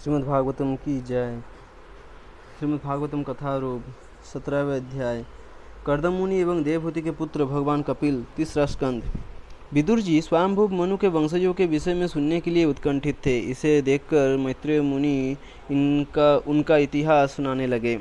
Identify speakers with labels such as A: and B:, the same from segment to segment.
A: श्रीमद्भागवतम की जय। श्रीमद्भागवतम कथारूप 17वें अध्याय। कर्दम मुनि एवं देवहूति के पुत्र भगवान कपिल, तीसरा स्कंद। विदुर जी स्वयंभुव मनु के वंशजों के विषय में सुनने के लिए उत्कंठित थे। इसे देखकर मैत्रेय मुनि उनका इतिहास सुनाने लगे।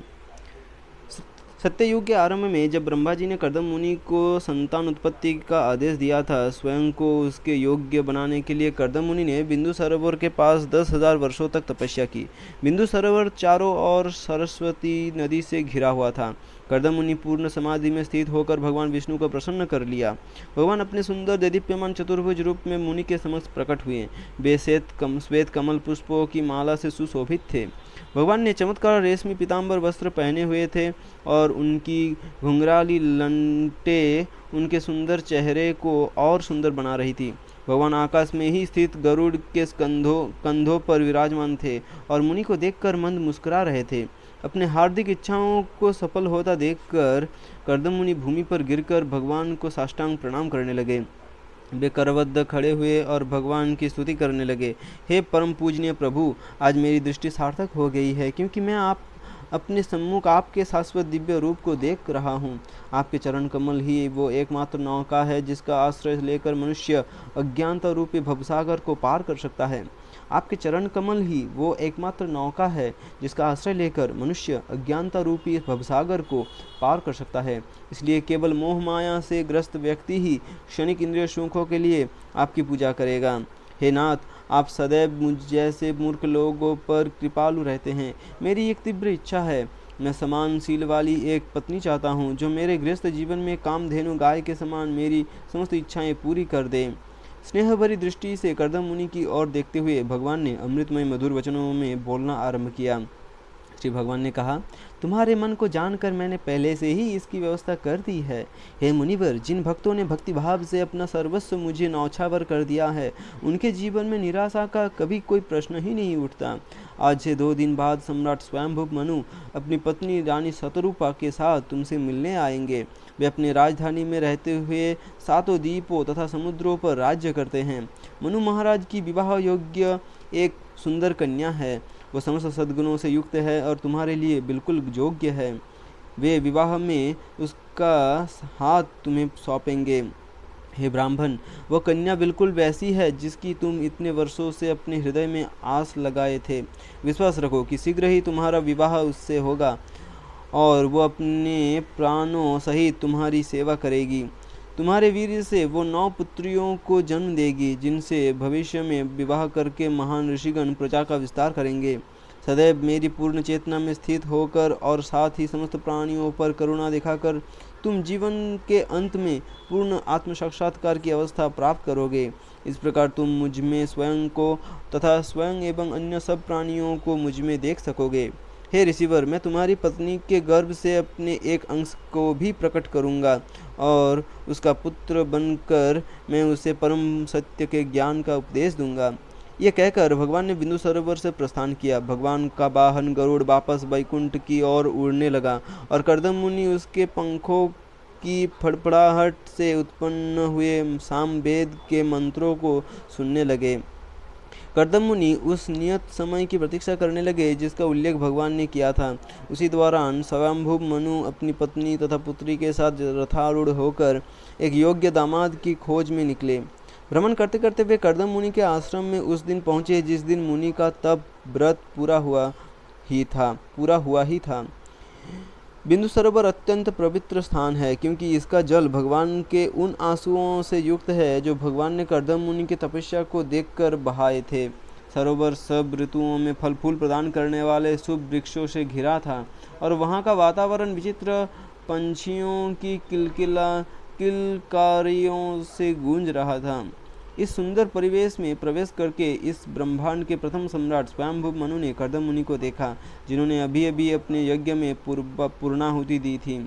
A: सत्ययुग के आरंभ में जब ब्रह्मा जी ने कर्दम मुनि को संतान उत्पत्ति का आदेश दिया था, स्वयं को उसके योग्य बनाने के लिए कर्दम मुनि ने बिंदु सरोवर के पास 10,000 वर्षों तक तपस्या की। बिंदु सरोवर चारों ओर सरस्वती नदी से घिरा हुआ था। कर्दम मुनि पूर्ण समाधि में स्थित होकर भगवान विष्णु को प्रसन्न कर लिया। भगवान अपने सुंदर देदीप्यमान चतुर्भुज रूप में मुनि के समक्ष प्रकट हुए। वे श्वेत कमल पुष्पों की माला से सुशोभित थे। भगवान ने चमत्कार रेशमी पीताम्बर वस्त्र पहने हुए थे और उनकी घुंघराली लंटे उनके सुंदर चेहरे को और सुंदर बना रही थी। भगवान आकाश में ही स्थित गरुड़ के कंधों पर विराजमान थे और मुनि को देखकर मंद मुस्कुरा रहे थे। अपने हार्दिक इच्छाओं को सफल होता देखकर कर्दम मुनि भूमि पर गिरकर भगवान को साष्टांग प्रणाम करने लगे। वे करबद्ध खड़े हुए और भगवान की स्तुति करने लगे। हे परम पूजनीय प्रभु, आज मेरी दृष्टि सार्थक हो गई है, क्योंकि मैं अपने सम्मुख आपके शाश्वत दिव्य रूप को देख रहा हूँ। आपके चरण कमल ही वो एकमात्र नौका है जिसका आश्रय लेकर मनुष्य अज्ञानता रूपी भवसागर को पार कर सकता है। आपके चरण कमल ही वो एकमात्र नौका है जिसका आश्रय लेकर मनुष्य अज्ञानता रूपी भवसागर को पार कर सकता है। इसलिए केवल मोह माया से ग्रस्त व्यक्ति ही क्षणिक इंद्रिय सुखों के लिए आपकी पूजा करेगा। हे नाथ, आप सदैव मुझ जैसे मूर्ख लोगों पर कृपालु रहते हैं। मेरी एक तीव्र इच्छा है, मैं समान शील वाली एक पत्नी चाहता हूँ जो मेरे गृहस्थ जीवन में कामधेनु गाय के समान मेरी समस्त इच्छाएं पूरी कर दे। स्नेह भरी दृष्टि से कर्दम मुनि की ओर देखते हुए भगवान ने अमृतमय मधुर वचनों में बोलना आरंभ किया। श्री भगवान ने कहा, तुम्हारे मन को जानकर मैंने पहले से ही इसकी व्यवस्था कर दी है। हे मुनिवर, जिन भक्तों ने भक्तिभाव से अपना सर्वस्व मुझे न्यौछावर कर दिया है, उनके जीवन में निराशा का कभी कोई प्रश्न ही नहीं उठता। आज से 2 दिन बाद सम्राट स्वयंभुव मनु अपनी पत्नी रानी शतरूपा के साथ तुमसे मिलने आएंगे। वे अपने राजधानी में रहते हुए 7 द्वीपों तथा समुद्रों पर राज्य करते हैं। मनु महाराज की विवाह योग्य एक सुंदर कन्या है। वो समस्त सद्गुणों से युक्त है और तुम्हारे लिए बिल्कुल योग्य है। वे विवाह में उसका हाथ तुम्हें सौंपेंगे। हे ब्राह्मण, वह कन्या बिल्कुल वैसी है जिसकी तुम इतने वर्षों से अपने हृदय में आस लगाए थे। विश्वास रखो कि शीघ्र ही तुम्हारा विवाह उससे होगा और वो अपने प्राणों सहित तुम्हारी सेवा करेगी। तुम्हारे वीर्य से वो 9 पुत्रियों को जन्म देगी, जिनसे भविष्य में विवाह करके महान ऋषिगण प्रजा का विस्तार करेंगे। सदैव मेरी पूर्ण चेतना में स्थित होकर और साथ ही समस्त प्राणियों पर करुणा दिखाकर तुम जीवन के अंत में पूर्ण आत्म साक्षात्कार की अवस्था प्राप्त करोगे। इस प्रकार तुम मुझ में स्वयं को तथा स्वयं एवं अन्य सब प्राणियों को मुझ में देख सकोगे। हे ऋषिवर, मैं तुम्हारी पत्नी के गर्भ से अपने एक अंश को भी प्रकट करूंगा और उसका पुत्र बनकर मैं उसे परम सत्य के ज्ञान का उपदेश दूंगा। यह कहकर भगवान ने बिंदु सरोवर से प्रस्थान किया। भगवान का वाहन गरुड़ वापस वैकुंठ की ओर उड़ने लगा और कर्दम मुनि उसके पंखों की फड़फड़ाहट से उत्पन्न हुए सामवेद के मंत्रों को सुनने लगे। कर्दम मुनि उस नियत समय की प्रतीक्षा करने लगे जिसका उल्लेख भगवान ने किया था। उसी दौरान स्वयंभुव मनु अपनी पत्नी तथा पुत्री के साथ रथारूढ़ होकर एक योग्य दामाद की खोज में निकले। भ्रमण करते करते वे कर्दम मुनि के आश्रम में उस दिन पहुँचे जिस दिन मुनि का तप व्रत पूरा हुआ ही था। बिंदु सरोवर अत्यंत पवित्र स्थान है, क्योंकि इसका जल भगवान के उन आंसुओं से युक्त है जो भगवान ने कर्दम मुनि की तपस्या को देखकर बहाए थे। सरोवर सब ऋतुओं में फल फूल प्रदान करने वाले शुभ वृक्षों से घिरा था और वहाँ का वातावरण विचित्र पंछियों की किलकारियों से गूंज रहा था। इस सुंदर परिवेश में प्रवेश करके इस ब्रह्मांड के प्रथम सम्राट स्वयंभुव मनु ने कर्दम मुनि को देखा, जिन्होंने अभी अभी अपने यज्ञ में पूर्णाहुति दी थी।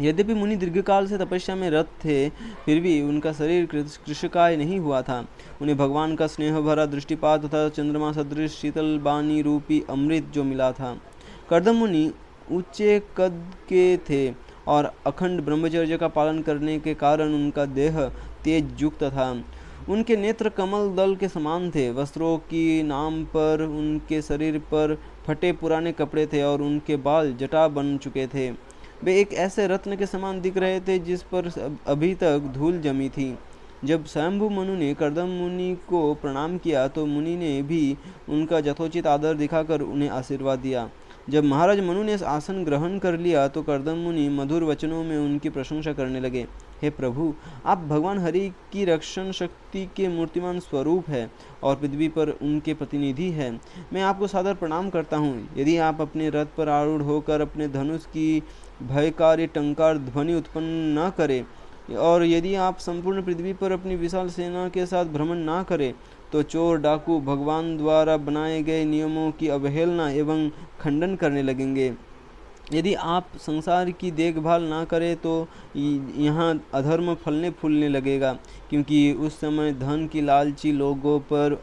A: यद्यपि मुनि दीर्घकाल से तपस्या में रत थे, फिर भी उनका शरीर कृशकाय नहीं हुआ था। उन्हें भगवान का स्नेह भरा दृष्टिपात तथा चंद्रमा सदृश शीतल बानी रूपी अमृत जो मिला था। कर्दम मुनि ऊंचे कद के थे और अखंड ब्रह्मचर्य का पालन करने के कारण उनका देह तेज युक्त था। उनके नेत्र कमल दल के समान थे। वस्त्रों की नाम पर उनके शरीर पर फटे पुराने कपड़े थे और उनके बाल जटा बन चुके थे। वे एक ऐसे रत्न के समान दिख रहे थे जिस पर अभी तक धूल जमी थी। जब स्वयंभू मनु ने कर्दम मुनि को प्रणाम किया तो मुनि ने भी उनका यथोचित आदर दिखाकर उन्हें आशीर्वाद दिया। जब महाराज मनु ने आसन ग्रहण कर लिया तो कर्दम मुनि मधुर वचनों में उनकी प्रशंसा करने लगे। हे प्रभु, आप भगवान हरि की रक्षण शक्ति के मूर्तिमान स्वरूप है और पृथ्वी पर उनके प्रतिनिधि है। मैं आपको सादर प्रणाम करता हूँ। यदि आप अपने रथ पर आरूढ़ होकर अपने धनुष की भयकारी टंकार ध्वनि उत्पन्न न करें और यदि आप संपूर्ण पृथ्वी पर अपनी विशाल सेना के साथ भ्रमण ना करें तो चोर डाकू भगवान द्वारा बनाए गए नियमों की अवहेलना एवं खंडन करने लगेंगे। यदि आप संसार की देखभाल ना करें तो यहाँ अधर्म फलने फूलने लगेगा, क्योंकि उस समय धन की लालची लोगों पर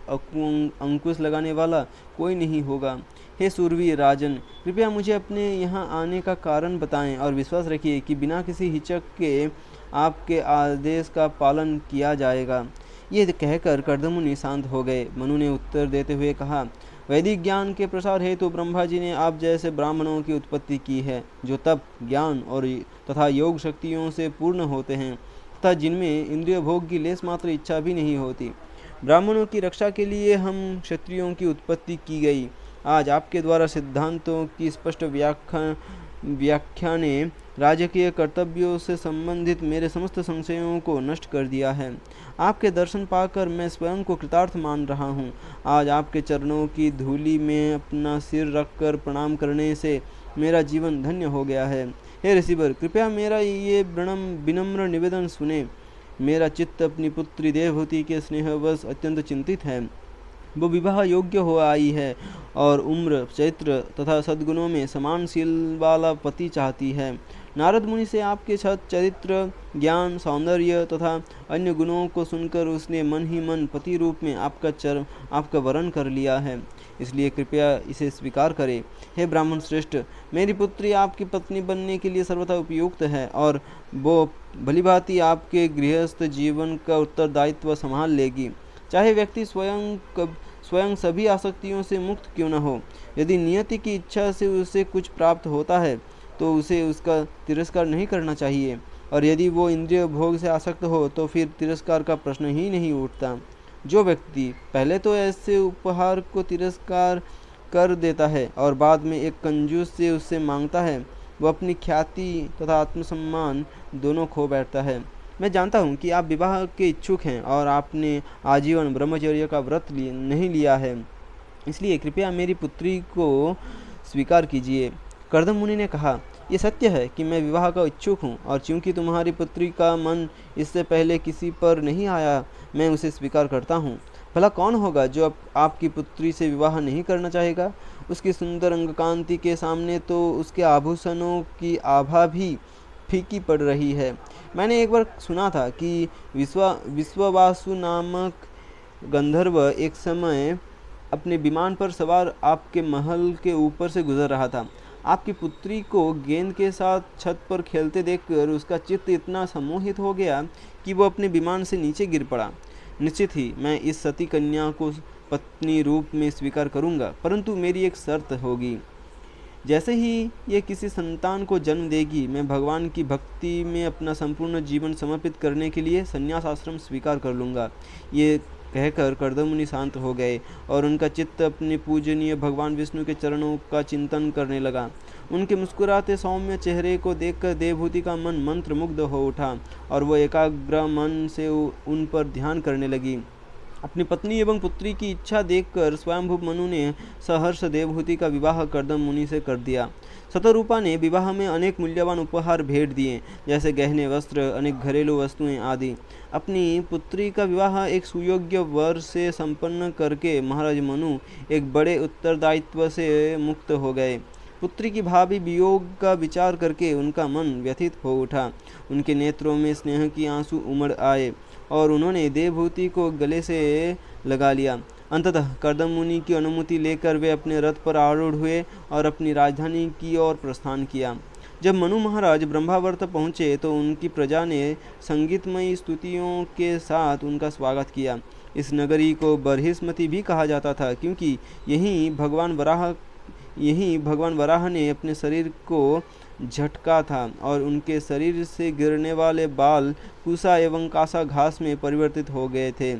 A: अंकुश लगाने वाला कोई नहीं होगा। हे सूरवीर राजन, कृपया मुझे अपने यहाँ आने का कारण बताएं और विश्वास रखिए कि बिना किसी हिचक के आपके आदेश का पालन किया जाएगा। ये कहकर कर्दम मुनि शांत हो गए। मनु ने उत्तर देते हुए कहा, वैदिक ज्ञान के प्रसार हेतु ब्रह्मा जी ने आप जैसे ब्राह्मणों की उत्पत्ति की है, जो तप, ज्ञान और तथा योग शक्तियों से पूर्ण होते हैं तथा जिनमें इंद्रिय भोग की लेस मात्र इच्छा भी नहीं होती। ब्राह्मणों की रक्षा के लिए हम क्षत्रियों की उत्पत्ति की गई। आज आपके द्वारा सिद्धांतों की स्पष्ट व्याख्या ने राजकीय कर्तव्यों से संबंधित मेरे समस्त संशयों को नष्ट कर दिया है। आपके दर्शन पाकर मैं स्वयं को कृतार्थ मान रहा हूँ। आज आपके चरणों की धूलि में अपना सिर रखकर प्रणाम करने से मेरा जीवन धन्य हो गया है। हे ऋषिवर, कृपया मेरा ये विनम्र निवेदन सुने। मेरा चित्त अपनी पुत्री देवहूति के स्नेहवश अत्यंत चिंतित है। वो विवाह योग्य हो आई है और उम्र, चरित्र तथा सद्गुणों में समानशील वाला पति चाहती है। नारद मुनि से आपके चरित्र, ज्ञान, सौंदर्य तथा अन्य गुणों को सुनकर उसने मन ही मन पति रूप में आपका वरण कर लिया है, इसलिए कृपया इसे स्वीकार करें। हे ब्राह्मण श्रेष्ठ, मेरी पुत्री आपकी पत्नी बनने के लिए सर्वथा उपयुक्त है और वो भलीभांति आपके गृहस्थ जीवन का उत्तरदायित्व संभाल लेगी, चाहे व्यक्ति स्वयं सभी आसक्तियों से मुक्त क्यों न हो। यदि नियति की इच्छा से उसे कुछ प्राप्त होता है तो उसे उसका तिरस्कार नहीं करना चाहिए, और यदि वो इंद्रिय भोग से आसक्त हो तो फिर तिरस्कार का प्रश्न ही नहीं उठता। जो व्यक्ति पहले तो ऐसे उपहार को तिरस्कार कर देता है और बाद में एक कंजूस से उससे मांगता है, वो अपनी ख्याति तथा आत्मसम्मान दोनों खो बैठता है। मैं जानता हूँ कि आप विवाह के इच्छुक हैं और आपने आजीवन ब्रह्मचर्य का व्रत नहीं लिया है, इसलिए कृपया मेरी पुत्री को स्वीकार कीजिए। कर्दम मुनि ने कहा, ये सत्य है कि मैं विवाह का इच्छुक हूँ और चूंकि तुम्हारी पुत्री का मन इससे पहले किसी पर नहीं आया, मैं उसे स्वीकार करता हूँ। भला कौन होगा जो आपकी पुत्री से विवाह नहीं करना चाहेगा? उसकी सुंदर अंगकांति के सामने तो उसके आभूषणों की आभा भी फीकी पड़ रही है। मैंने एक बार सुना था कि विश्ववासु नामक गंधर्व एक समय अपने विमान पर सवार आपके महल के ऊपर से गुजर रहा था। आपकी पुत्री को गेंद के साथ छत पर खेलते देखकर उसका चित्त इतना सम्मोहित हो गया कि वो अपने विमान से नीचे गिर पड़ा। निश्चित ही मैं इस सती कन्या को पत्नी रूप में स्वीकार करूंगा, परंतु मेरी एक शर्त होगी। जैसे ही ये किसी संतान को जन्म देगी, मैं भगवान की भक्ति में अपना संपूर्ण जीवन समर्पित करने के लिए संन्यास आश्रम स्वीकार कर लूँगा। ये कहकर कर्दम मुनि शांत हो गए और उनका चित्त अपने पूजनीय भगवान विष्णु के चरणों का चिंतन करने लगा। उनके मुस्कुराते सौम्य चेहरे को देखकर देवहूति का मन मंत्रमुग्ध हो उठा और वो एकाग्र मन से उन पर ध्यान करने लगी। अपनी पत्नी एवं पुत्री की इच्छा देखकर स्वयंभू मनु ने सहर्ष देवहूति का विवाह कर्दम मुनि से कर दिया। शतरूपा ने विवाह में अनेक मूल्यवान उपहार भेंट दिए, जैसे गहने, वस्त्र, अनेक घरेलू वस्तुएं आदि। अपनी पुत्री का विवाह एक सुयोग्य वर से संपन्न करके महाराज मनु एक बड़े उत्तरदायित्व से मुक्त हो गए। पुत्री की भावी वियोग का विचार करके उनका मन व्यथित हो उठा। उनके नेत्रों में स्नेह की आंसू उमड़ आए और उन्होंने देवहूति को गले से लगा लिया। अंततः कर्दम मुनि की अनुमति लेकर वे अपने रथ पर आरूढ़ हुए और अपनी राजधानी की ओर प्रस्थान किया। जब मनु महाराज ब्रह्मावर्त पहुँचे तो उनकी प्रजा ने संगीतमयी स्तुतियों के साथ उनका स्वागत किया। इस नगरी को बरहिस्मती भी कहा जाता था, क्योंकि यहीं भगवान वराह ने अपने शरीर को झटका था और उनके शरीर से गिरने वाले बाल पूसा एवं कासा घास में परिवर्तित हो गए थे।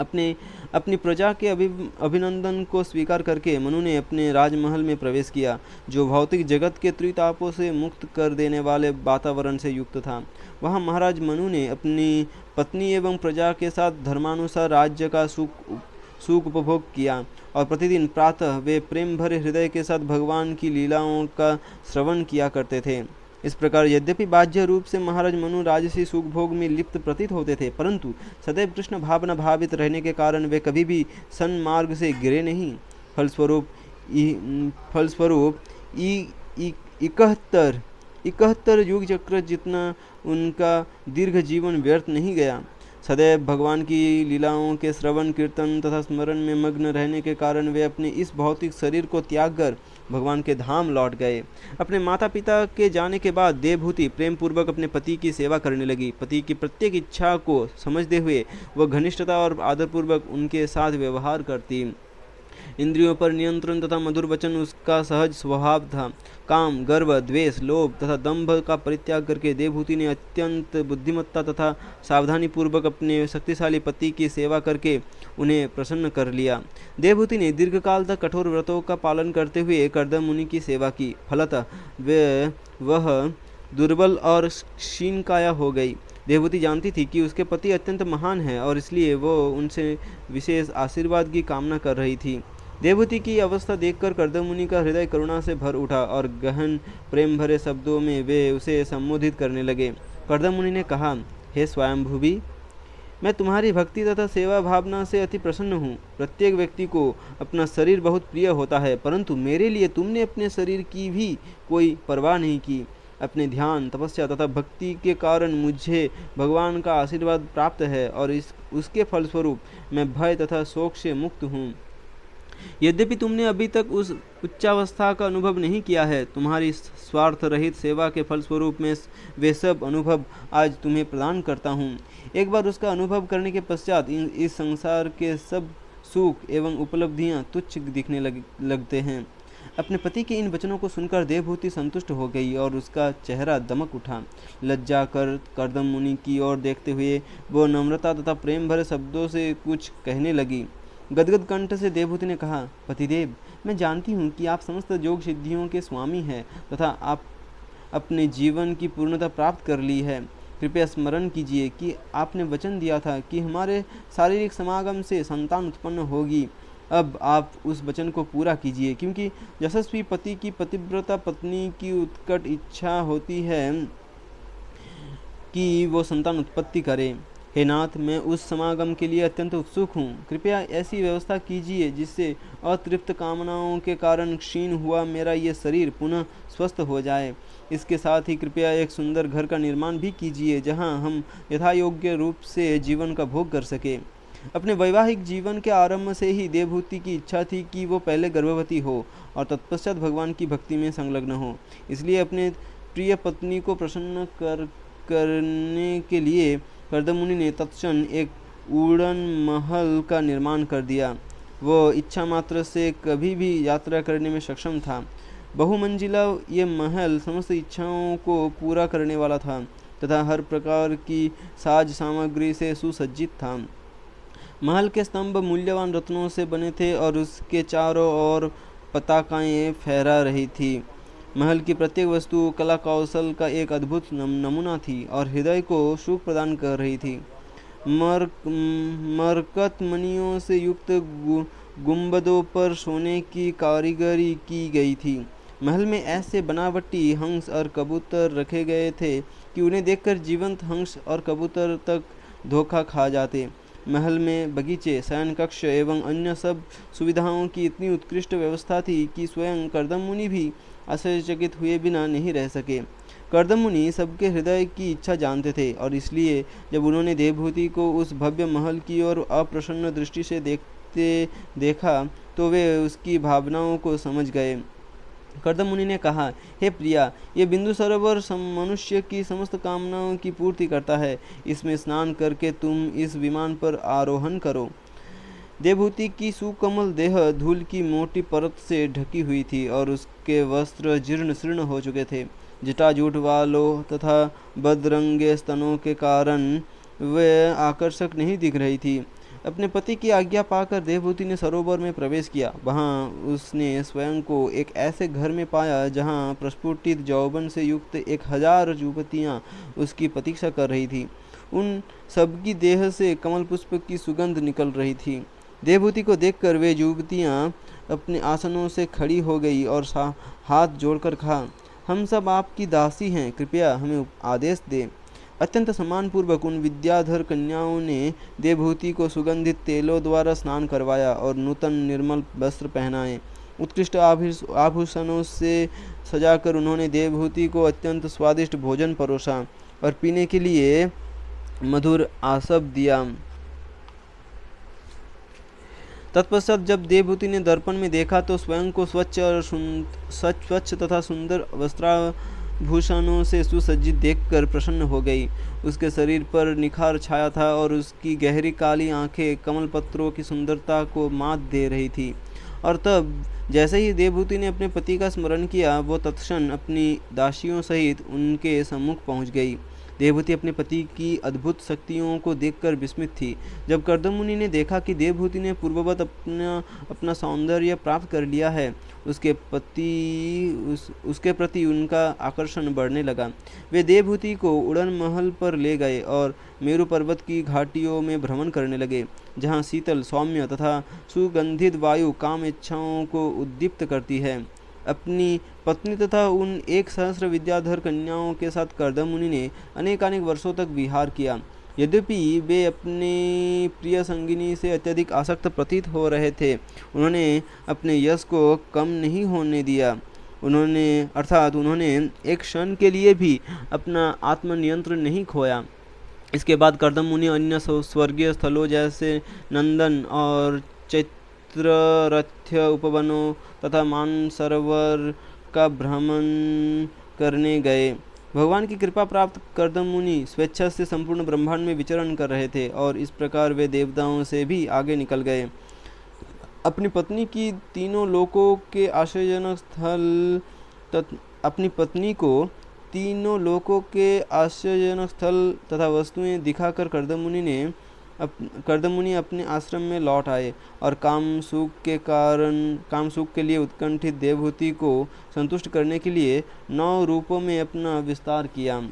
A: अपने अपनी प्रजा के अभिनंदन को स्वीकार करके मनु ने अपने राजमहल में प्रवेश किया, जो भौतिक जगत के त्रितापों से मुक्त कर देने वाले वातावरण से युक्त था। वहाँ महाराज मनु ने अपनी पत्नी एवं प्रजा के साथ धर्मानुसार राज्य का सुख उपभोग किया और प्रतिदिन प्रातः वे प्रेम भरे हृदय के साथ भगवान की लीलाओं का श्रवण किया करते थे। इस प्रकार यद्यपि बाह्य रूप से महाराज मनु राजसी सुख भोग में लिप्त प्रतीत होते थे, परंतु सदैव कृष्ण भावना भावित रहने के कारण वे कभी भी सन्मार्ग से गिरे नहीं। फलस्वरूप इकहत्तर युग चक्र जितना उनका दीर्घ जीवन व्यर्थ नहीं गया। सदैव भगवान की लीलाओं के श्रवण कीर्तन तथा स्मरण में मग्न रहने के कारण वे अपने इस भौतिक शरीर को त्याग कर भगवान के धाम लौट गए। अपने माता पिता के जाने के बाद देवहूति प्रेम पूर्वक अपने पति की सेवा करने लगी। पति की प्रत्येक इच्छा को समझते हुए वह घनिष्ठता और आदरपूर्वक उनके साथ व्यवहार करती। इंद्रियों पर नियंत्रण तथा मधुर वचन उसका सहज स्वभाव था। काम, गर्व, द्वेष, लोभ तथा दंभ का परित्याग करके देवहूति ने अत्यंत बुद्धिमत्ता तथा सावधानी पूर्वक अपने शक्तिशाली पति की सेवा करके उन्हें प्रसन्न कर लिया। देवहूति ने दीर्घकाल तक कठोर व्रतों का पालन करते हुए कर्दम मुनि की सेवा की। फलतः वह दुर्बल और क्षीणकाया हो गई। देवहूति जानती थी कि उसके पति अत्यंत महान है और इसलिए वो उनसे विशेष आशीर्वाद की कामना कर रही थी। देवहूति की अवस्था देखकर कर्दम मुनि का हृदय करुणा से भर उठा और गहन प्रेम भरे शब्दों में वे उसे संबोधित करने लगे। कर्दम मुनि ने कहा, हे स्वयंभुवी, मैं तुम्हारी भक्ति तथा सेवा भावना से अति प्रसन्न हूँ। प्रत्येक व्यक्ति को अपना शरीर बहुत प्रिय होता है, परंतु मेरे लिए तुमने अपने शरीर की भी कोई परवाह नहीं की। अपने ध्यान, तपस्या तथा भक्ति के कारण मुझे भगवान का आशीर्वाद प्राप्त है और उसके फलस्वरूप मैं भय तथा शोक से मुक्त हूँ। यद्यपि तुमने अभी तक उस उच्चावस्था का अनुभव नहीं किया है, तुम्हारी स्वार्थ रहित सेवा के फलस्वरूप मैं वे सब अनुभव आज तुम्हें प्रदान करता हूँ। एक बार उसका अनुभव करने के पश्चात इस संसार के सब सुख एवं उपलब्धियाँ तुच्छ दिखने लगते हैं। अपने पति के इन वचनों को सुनकर देवहूति संतुष्ट हो गई और उसका चेहरा दमक उठा। लज्जा कर कर्दम मुनि की ओर देखते हुए वो नम्रता तथा प्रेम भरे शब्दों से कुछ कहने लगी। गदगद कंठ से देवहूति ने कहा, पतिदेव, मैं जानती हूँ कि आप समस्त योग सिद्धियों के स्वामी हैं तथा आप अपने जीवन की पूर्णता प्राप्त कर ली है। कृपया स्मरण कीजिए कि आपने वचन दिया था कि हमारे शारीरिक समागम से संतान उत्पन्न होगी। अब आप उस वचन को पूरा कीजिए, क्योंकि यशस्वी पति की पतिव्रता पत्नी की उत्कट इच्छा होती है कि वो संतान उत्पत्ति करे। हे नाथ, मैं उस समागम के लिए अत्यंत उत्सुक हूँ। कृपया ऐसी व्यवस्था कीजिए जिससे अतृप्त कामनाओं के कारण क्षीण हुआ मेरा ये शरीर पुनः स्वस्थ हो जाए। इसके साथ ही कृपया एक सुंदर घर का निर्माण भी कीजिए जहाँ हम यथायोग्य रूप से जीवन का भोग कर सके। अपने वैवाहिक जीवन के आरंभ से ही देवहूति की इच्छा थी कि वो पहले गर्भवती हो और तत्पश्चात भगवान की भक्ति में संलग्न हो। इसलिए अपने प्रिय पत्नी को प्रसन्न करने के लिए कर्दम मुनि ने तत्क्षण एक उड़न महल का निर्माण कर दिया। वो इच्छा मात्र से कभी भी यात्रा करने में सक्षम था। बहुमंजिला ये महल समस्त इच्छाओं को पूरा करने वाला था तथा हर प्रकार की साज सामग्री से सुसज्जित था। महल के स्तंभ मूल्यवान रत्नों से बने थे और उसके चारों ओर पताकाएं फहरा रही थी। महल की प्रत्येक वस्तु कला कौशल का एक अद्भुत नमूना थी और हृदय को सुख प्रदान कर रही थी। मरकत मणियों से युक्त गुंबदों पर सोने की कारीगरी की गई थी। महल में ऐसे बनावटी हंस और कबूतर रखे गए थे कि उन्हें देखकर जीवंत हंस और कबूतर तक धोखा खा जाते। महल में बगीचे, शयन कक्ष एवं अन्य सब सुविधाओं की इतनी उत्कृष्ट व्यवस्था थी कि स्वयं कर्दम मुनि भी आश्चर्यचकित हुए बिना नहीं रह सके। कर्दम मुनि सबके हृदय की इच्छा जानते थे और इसलिए जब उन्होंने देवहूति को उस भव्य महल की ओर अप्रसन्न दृष्टि से देखा तो वे उसकी भावनाओं को समझ गए। कर्दम मुनि ने कहा, हे प्रिया, ये बिंदु सरोवर मनुष्य की समस्त कामनाओं की पूर्ति करता है। इसमें स्नान करके तुम इस विमान पर आरोहण करो। देवहूति की सुकोमल देह धूल की मोटी परत से ढकी हुई थी और उसके वस्त्र जीर्ण शीर्ण हो चुके थे। जटाजूट वालों तथा बदरंगे स्तनों के कारण वह आकर्षक नहीं दिख रही थी। अपने पति की आज्ञा पाकर देवहूति ने सरोवर में प्रवेश किया। वहां उसने स्वयं को एक ऐसे घर में पाया जहां प्रस्फुटित यौवन से युक्त 1000 युवतियां उसकी प्रतीक्षा कर रही थी। उन सबकी देह से कमल पुष्प की सुगंध निकल रही थी। देवहूति को देखकर वे युवतियां अपने आसनों से खड़ी हो गई और हाथ जोड़कर कहा, हम सब आपकी दासी हैं, कृपया हमें आदेश दें। अत्यंत सम्मानपूर्वक उन विद्याधर कन्याओं ने देवहूति को सुगंधित तेलों द्वारा स्नान करवाया और नूतन निर्मल वस्त्र पहनाए। उत्कृष्ट आभूषणों से सजाकर उन्होंने देवहूति को अत्यंत स्वादिष्ट भोजन परोसा और पीने के लिए मधुर आसब दिया। तत्पश्चात जब देवहूति ने दर्पण में देखा तो स्वयं को स्वच्छ तथा सुंदर वस्त्राभूषणों से सुसज्जित देखकर प्रसन्न हो गई। उसके शरीर पर निखार छाया था और उसकी गहरी काली आंखें कमल पत्रों की सुंदरता को मात दे रही थी। और तब जैसे ही देवहूति ने अपने पति का स्मरण किया, वो तत्क्षण अपनी दासियों सहित उनके सम्मुख पहुंच गई। देवहूति अपने पति की अद्भुत शक्तियों को देखकर विस्मित थी। जब कर्दम मुनि ने देखा कि देवहूति ने पूर्ववत अपना सौंदर्य प्राप्त कर लिया है, उसके प्रति उनका आकर्षण बढ़ने लगा। वे देवहूति को उड़न महल पर ले गए और मेरु पर्वत की घाटियों में भ्रमण करने लगे, जहाँ शीतल, सौम्य तथा सुगंधित वायु काम इच्छाओं को उद्दीप्त करती है। अपनी पत्नी तथा उन 1 सहस्र विद्याधर कन्याओं के साथ कर्दम मुनि ने अनेकानेक वर्षों तक विहार किया। यद्यपि वे अपने प्रिय संगिनी से अत्यधिक आसक्त प्रतीत हो रहे थे, उन्होंने अपने यश को कम नहीं होने दिया। उन्होंने एक क्षण के लिए भी अपना आत्मनियंत्रण नहीं खोया। इसके बाद कर्दम मुनि अन्य स्वर्गीय स्थलों जैसे नंदन और चित्ररथ्य उपवनों तथा मानसरोवर का भ्रमण करने गए। भगवान की कृपा प्राप्त कर्दम मुनि स्वेच्छा से संपूर्ण ब्रह्मांड में विचरण कर रहे थे और इस प्रकार वे देवताओं से भी आगे निकल गए। अपनी पत्नी की तीनों लोकों के आश्चर्यजनक स्थल तथा वस्तुएं दिखाकर कर्दम मुनि अपने आश्रम में लौट आए और काम सुख के लिए उत्कंठित देवहूति को संतुष्ट करने के लिए 9 रूपों में अपना विस्तार किया।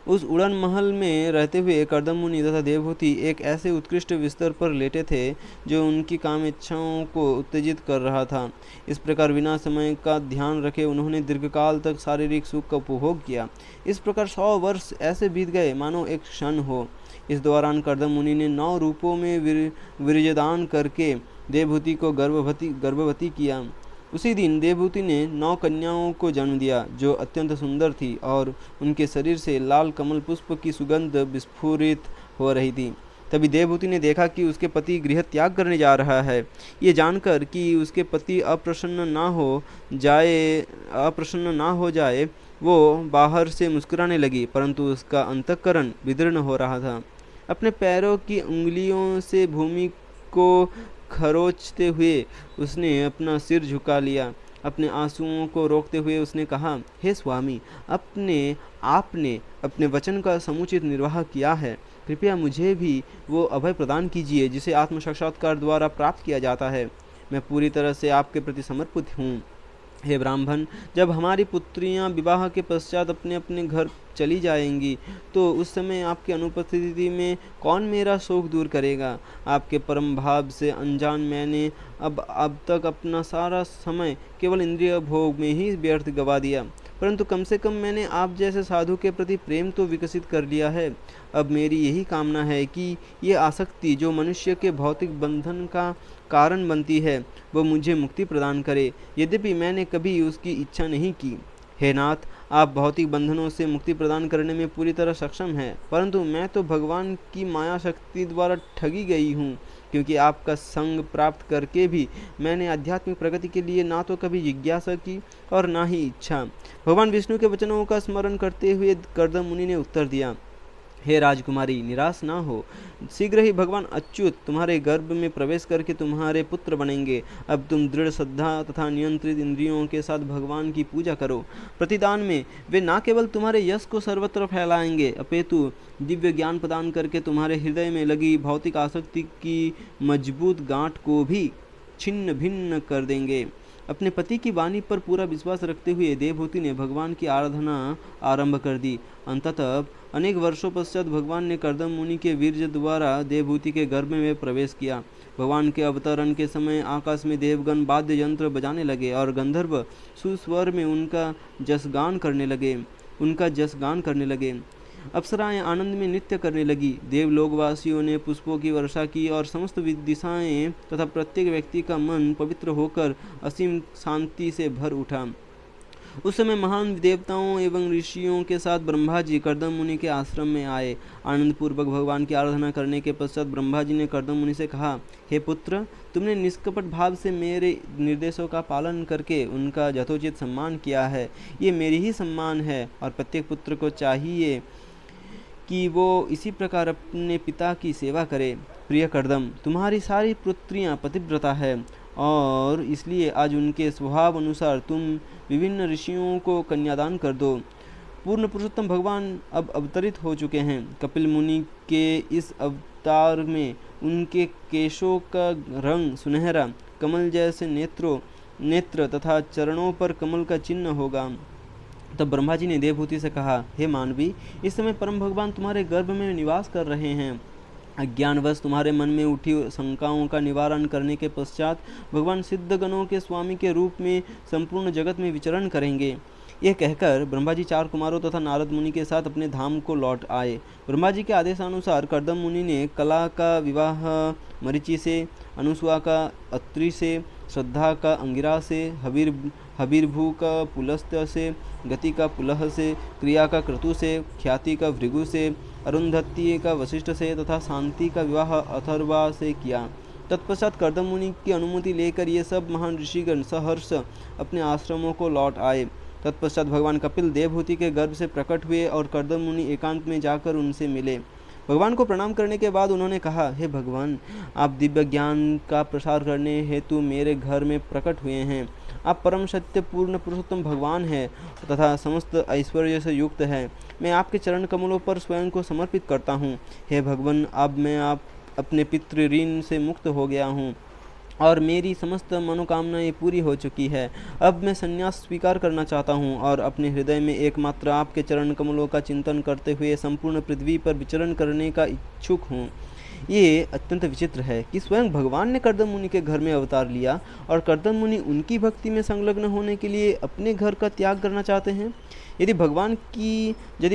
A: उस उड़न महल में रहते हुए कर्दम मुनि तथा देवहूति एक ऐसे उत्कृष्ट बिस्तर पर लेटे थे जो उनकी काम इच्छाओं को उत्तेजित कर रहा था। इस प्रकार बिना समय का ध्यान रखे उन्होंने दीर्घकाल तक शारीरिक सुख का उपभोग किया। इस प्रकार 100 वर्ष ऐसे बीत गए मानो एक क्षण हो। इस दौरान कर्दम मुनि ने 9 रूपों में वीर्यदान करके देवहूति को गर्भवती किया। उसी दिन देवहूति ने 9 कन्याओं को जन्म दिया जो अत्यंत सुंदर थी और उनके शरीर से लाल कमल पुष्प की सुगंध विस्फुरित हो रही थी। तभी देवहूति ने देखा कि उसके पति गृह त्याग करने जा रहा है। ये जानकर कि उसके पति अप्रसन्न ना हो जाए वो बाहर से मुस्कुराने लगी, परंतु उसका अंतःकरण विदीर्ण हो रहा था। अपने पैरों की उंगलियों से भूमि को खरोंचते हुए उसने अपना सिर झुका लिया। अपने आंसुओं को रोकते हुए उसने कहा, हे स्वामी, आपने अपने वचन का समुचित निर्वाह किया है। कृपया मुझे भी वो अभय प्रदान कीजिए जिसे आत्म साक्षात्कार द्वारा प्राप्त किया जाता है। मैं पूरी तरह से आपके प्रति समर्पित हूँ। हे ब्राह्मण, जब हमारी पुत्रियां विवाह के पश्चात अपने अपने घर चली जाएंगी तो उस समय आपकी अनुपस्थिति में कौन मेरा शोक दूर करेगा। आपके परम भाव से अनजान मैंने अब तक अपना सारा समय केवल इंद्रिय भोग में ही व्यर्थ गवा दिया, परंतु कम से कम मैंने आप जैसे साधु के प्रति प्रेम तो विकसित कर लिया है। अब मेरी यही कामना है कि ये आसक्ति जो मनुष्य के भौतिक बंधन का कारण बनती है वो मुझे मुक्ति प्रदान करे। यद्यपि मैंने कभी उसकी इच्छा नहीं की। हे नाथ, आप भौतिक बंधनों से मुक्ति प्रदान करने में पूरी तरह सक्षम हैं, परंतु मैं तो भगवान की माया शक्ति द्वारा ठगी गई हूँ, क्योंकि आपका संग प्राप्त करके भी मैंने आध्यात्मिक प्रगति के लिए ना तो कभी जिज्ञासा की और ना ही इच्छा। भगवान विष्णु के वचनों का स्मरण करते हुए कर्दम मुनि ने उत्तर दिया, हे राजकुमारी, निराश ना हो। शीघ्र ही भगवान अच्युत तुम्हारे गर्भ में प्रवेश करके तुम्हारे पुत्र बनेंगे। अब तुम दृढ़ श्रद्धा तथा नियंत्रित इंद्रियों के साथ भगवान की पूजा करो। प्रतिदान में वे न केवल तुम्हारे यश को सर्वत्र फैलाएंगे, अपितु दिव्य ज्ञान प्रदान करके तुम्हारे हृदय में लगी भौतिक आसक्ति की मजबूत गांठ को भी छिन्न भिन्न कर देंगे। अपने पति की वाणी पर पूरा विश्वास रखते हुए देवहूति ने भगवान की आराधना आरंभ कर दी। अंततः अनेक वर्षों पश्चात भगवान ने कर्दम मुनि के वीर्य द्वारा देवहूति के गर्भ में प्रवेश किया। भगवान के अवतरण के समय आकाश में देवगण वाद्य यंत्र बजाने लगे और गंधर्व सुस्वर में उनका जसगान करने लगे। अप्सराएं आनंद में नृत्य करने लगी। देवलोकवासियों ने पुष्पों की वर्षा की और समस्त दिशाएं तथा प्रत्येक व्यक्ति का मन पवित्र होकर असीम शांति से भर उठा। उस समय महान देवताओं एवं ऋषियों के साथ ब्रह्मा जी कर्दम मुनि के आश्रम में आए। आनंद पूर्वक भगवान की आराधना करने के पश्चात ब्रह्मा जी ने कर्दम मुनि से कहा, हे पुत्र, तुमने निष्कपट भाव से मेरे निर्देशों का पालन करके उनका यथोचित सम्मान किया है। ये मेरी ही सम्मान है और प्रत्येक पुत्र को चाहिए कि वो इसी प्रकार अपने पिता की सेवा करे। प्रिय कर्दम, तुम्हारी सारी पुत्रियां पतिव्रता है और इसलिए आज उनके स्वभाव अनुसार तुम विभिन्न ऋषियों को कन्यादान कर दो। पूर्ण पुरुषोत्तम भगवान अब अवतरित हो चुके हैं। कपिल मुनि के इस अवतार में उनके केशों का रंग सुनहरा, कमल जैसे नेत्र तथा चरणों पर कमल का चिन्ह होगा। तब ब्रह्मा जी ने देवहूति से कहा, हे मानवी, इस समय परम भगवान तुम्हारे गर्भ में निवास कर रहे हैं। अज्ञानवश तुम्हारे मन में उठी शंकाओं का निवारण करने के पश्चात भगवान सिद्ध गणों के स्वामी के रूप में संपूर्ण जगत में विचरण करेंगे। यह कहकर ब्रह्मा जी 4 कुमारों तथा नारद मुनि के साथ अपने धाम को लौट आए। ब्रह्मा जी के आदेशानुसार कर्दम मुनि ने कला का विवाह मरीचि से, अनुसुआ का अत्रि से, श्रद्धा का अंगिरा से, हबीरभू का पुलस्त्य से, गति का पुलह से, क्रिया का क्रतु से, ख्याति का भृगु से, अरुंधति का वशिष्ठ से तथा शांति का विवाह अथर्वा से किया। तत्पश्चात कर्दम मुनि की अनुमति लेकर ये सब महान ऋषिगण सहर्ष अपने आश्रमों को लौट आए। तत्पश्चात भगवान कपिल देवहूति के गर्भ से प्रकट हुए और कर्दम मुनि एकांत में जाकर उनसे मिले। भगवान को प्रणाम करने के बाद उन्होंने कहा, हे भगवान, आप दिव्य ज्ञान का प्रसार करने हेतु मेरे घर में प्रकट हुए हैं। आप परम सत्य पूर्ण पुरुषोत्तम भगवान हैं तथा समस्त ऐश्वर्य से युक्त हैं। मैं आपके चरण कमलों पर स्वयं को समर्पित करता हूँ। हे भगवान, अब मैं अपने पितृ ऋण से मुक्त हो गया हूँ और मेरी समस्त मनोकामनाएं पूरी हो चुकी है। अब मैं संन्यास स्वीकार करना चाहता हूँ और अपने हृदय में एकमात्र आपके चरण कमलों का चिंतन करते हुए संपूर्ण पृथ्वी पर विचरण करने का इच्छुक हूँ। ये अत्यंत विचित्र है कि स्वयं भगवान ने कर्दम मुनि के घर में अवतार लिया और कर्दम मुनि उनकी भक्ति में संलग्न होने के लिए अपने घर का त्याग करना चाहते हैं। यदि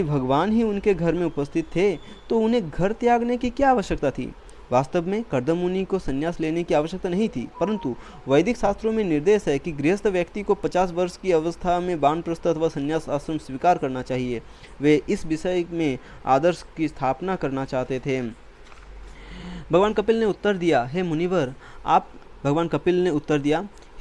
A: भगवान ही उनके घर में उपस्थित थे तो उन्हें घर त्यागने की क्या आवश्यकता थी। वास्तव में कर्दम मुनि को संन्यास लेने की आवश्यकता नहीं थी, परंतु वैदिक शास्त्रों में निर्देश है कि गृहस्थ व्यक्ति को 50 वर्ष की अवस्था में वानप्रस्थ अथवा संन्यास आश्रम स्वीकार करना चाहिए। वे इस विषय में आदर्श की स्थापना करना चाहते थे। भगवान कपिल ने उत्तर दिया, हे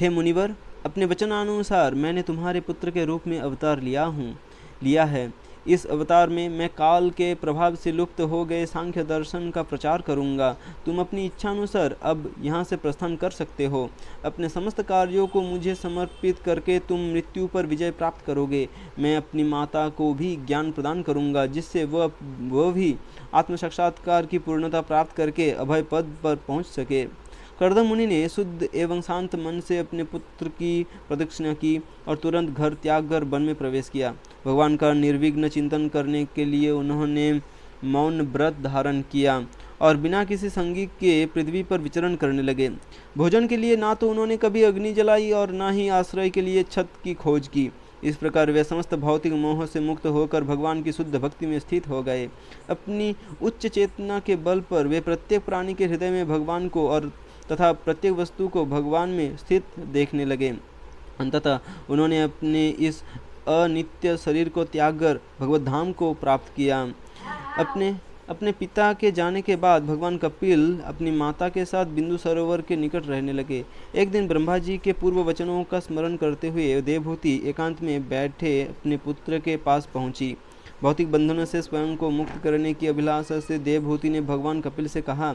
A: मुनिवर, अपने वचनानुसार मैंने तुम्हारे पुत्र के रूप में अवतार लिया है। इस अवतार में मैं काल के प्रभाव से लुप्त हो गए सांख्य दर्शन का प्रचार करूंगा। तुम अपनी इच्छानुसार अब यहाँ से प्रस्थान कर सकते हो। अपने समस्त कार्यों को मुझे समर्पित करके तुम मृत्यु पर विजय प्राप्त करोगे। मैं अपनी माता को भी ज्ञान प्रदान करूंगा, जिससे वह भी आत्म साक्षात्कार की पूर्णता प्राप्त करके अभय पद पर पहुँच सके। कर्दम मुनि ने शुद्ध एवं शांत मन से अपने पुत्र की प्रदक्षिणा की और तुरंत घर त्याग कर वन में प्रवेश किया। भगवान का निर्विघ्न चिंतन करने के लिए उन्होंने मौन व्रत धारण किया और बिना किसी संगी के पृथ्वी पर विचरण करने लगे। भोजन के लिए ना तो उन्होंने कभी अग्नि जलाई और ना ही आश्रय के लिए छत की खोज की। इस प्रकार वे समस्त भौतिक मोह से मुक्त होकर भगवान की शुद्ध भक्ति में स्थित हो गए। अपनी उच्च चेतना के बल पर वे प्रत्येक प्राणी के हृदय में भगवान को और तथा प्रत्येक वस्तु को भगवान में स्थित देखने लगे। अंततः उन्होंने अपने इस अनित्य शरीर को त्याग कर भगवत धाम को प्राप्त किया। अपने अपने पिता के जाने के बाद भगवान कपिल अपनी माता के साथ बिंदु सरोवर के निकट रहने लगे। एक दिन ब्रह्मा जी के पूर्व वचनों का स्मरण करते हुए देवहूति एकांत में बैठे अपने पुत्र के पास पहुंची। भौतिक बंधनों से स्वयं को मुक्त करने की अभिलाषा से देवहूति ने भगवान कपिल से कहा,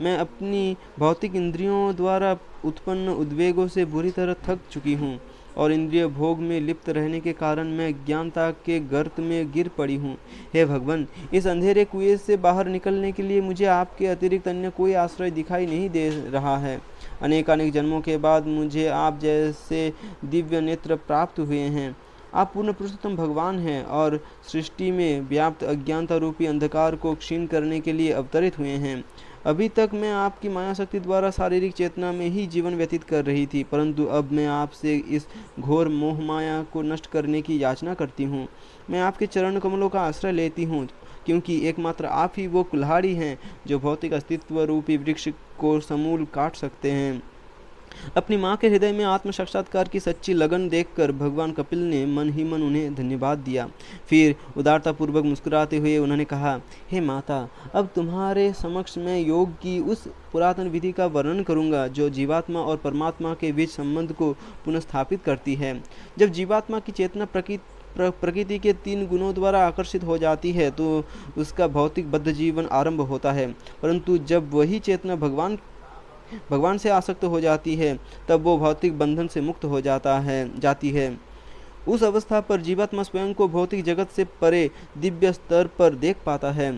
A: मैं अपनी भौतिक इंद्रियों द्वारा उत्पन्न उद्वेगों से बुरी तरह थक चुकी हूँ और इंद्रिय भोग में लिप्त रहने के कारण मैं ज्ञानता के गर्त में गिर पड़ी हूँ। हे भगवान, इस अंधेरे कुएं से बाहर निकलने के लिए मुझे आपके अतिरिक्त अन्य कोई आश्रय दिखाई नहीं दे रहा है। अनेक जन्मों के बाद मुझे आप जैसे दिव्य नेत्र प्राप्त हुए हैं। आप पूर्ण पुरुषोत्तम भगवान हैं और सृष्टि में व्याप्त अज्ञानता रूपी अंधकार को क्षीण करने के लिए अवतरित हुए हैं। अभी तक मैं आपकी माया शक्ति द्वारा शारीरिक चेतना में ही जीवन व्यतीत कर रही थी, परंतु अब मैं आपसे इस घोर मोह माया को नष्ट करने की याचना करती हूँ। मैं आपके चरण कमलों का आश्रय लेती हूँ, क्योंकि एकमात्र आप ही वो कुल्हाड़ी हैं जो भौतिक अस्तित्व रूपी वृक्ष को समूल काट सकते हैं। अपनी माँ के हृदय में आत्म साक्षात्कार की सच्ची लगन देखकर भगवान कपिल ने मन ही मन उन्हें धन्यवाद दिया। फिर उदारतापूर्वक मुस्कुराते हुए उन्होंने कहा, हे माता, अब तुम्हारे समक्ष मैं योग की उस पुरातन विधि का वर्णन करूंगा जो जीवात्मा और परमात्मा के बीच संबंध को पुनर्स्थापित करती है। जब जीवात्मा की चेतना प्रकृति के 3 गुणों द्वारा आकर्षित हो जाती है तो उसका भौतिक बद्ध जीवन आरंभ होता है, परंतु जब वही चेतना भगवान से आसक्त हो जाती है तब वो भौतिक बंधन से मुक्त हो जाती है। उस अवस्था पर जीवात्मा स्वयं को भौतिक जगत से परे दिव्य स्तर पर देख पाता है,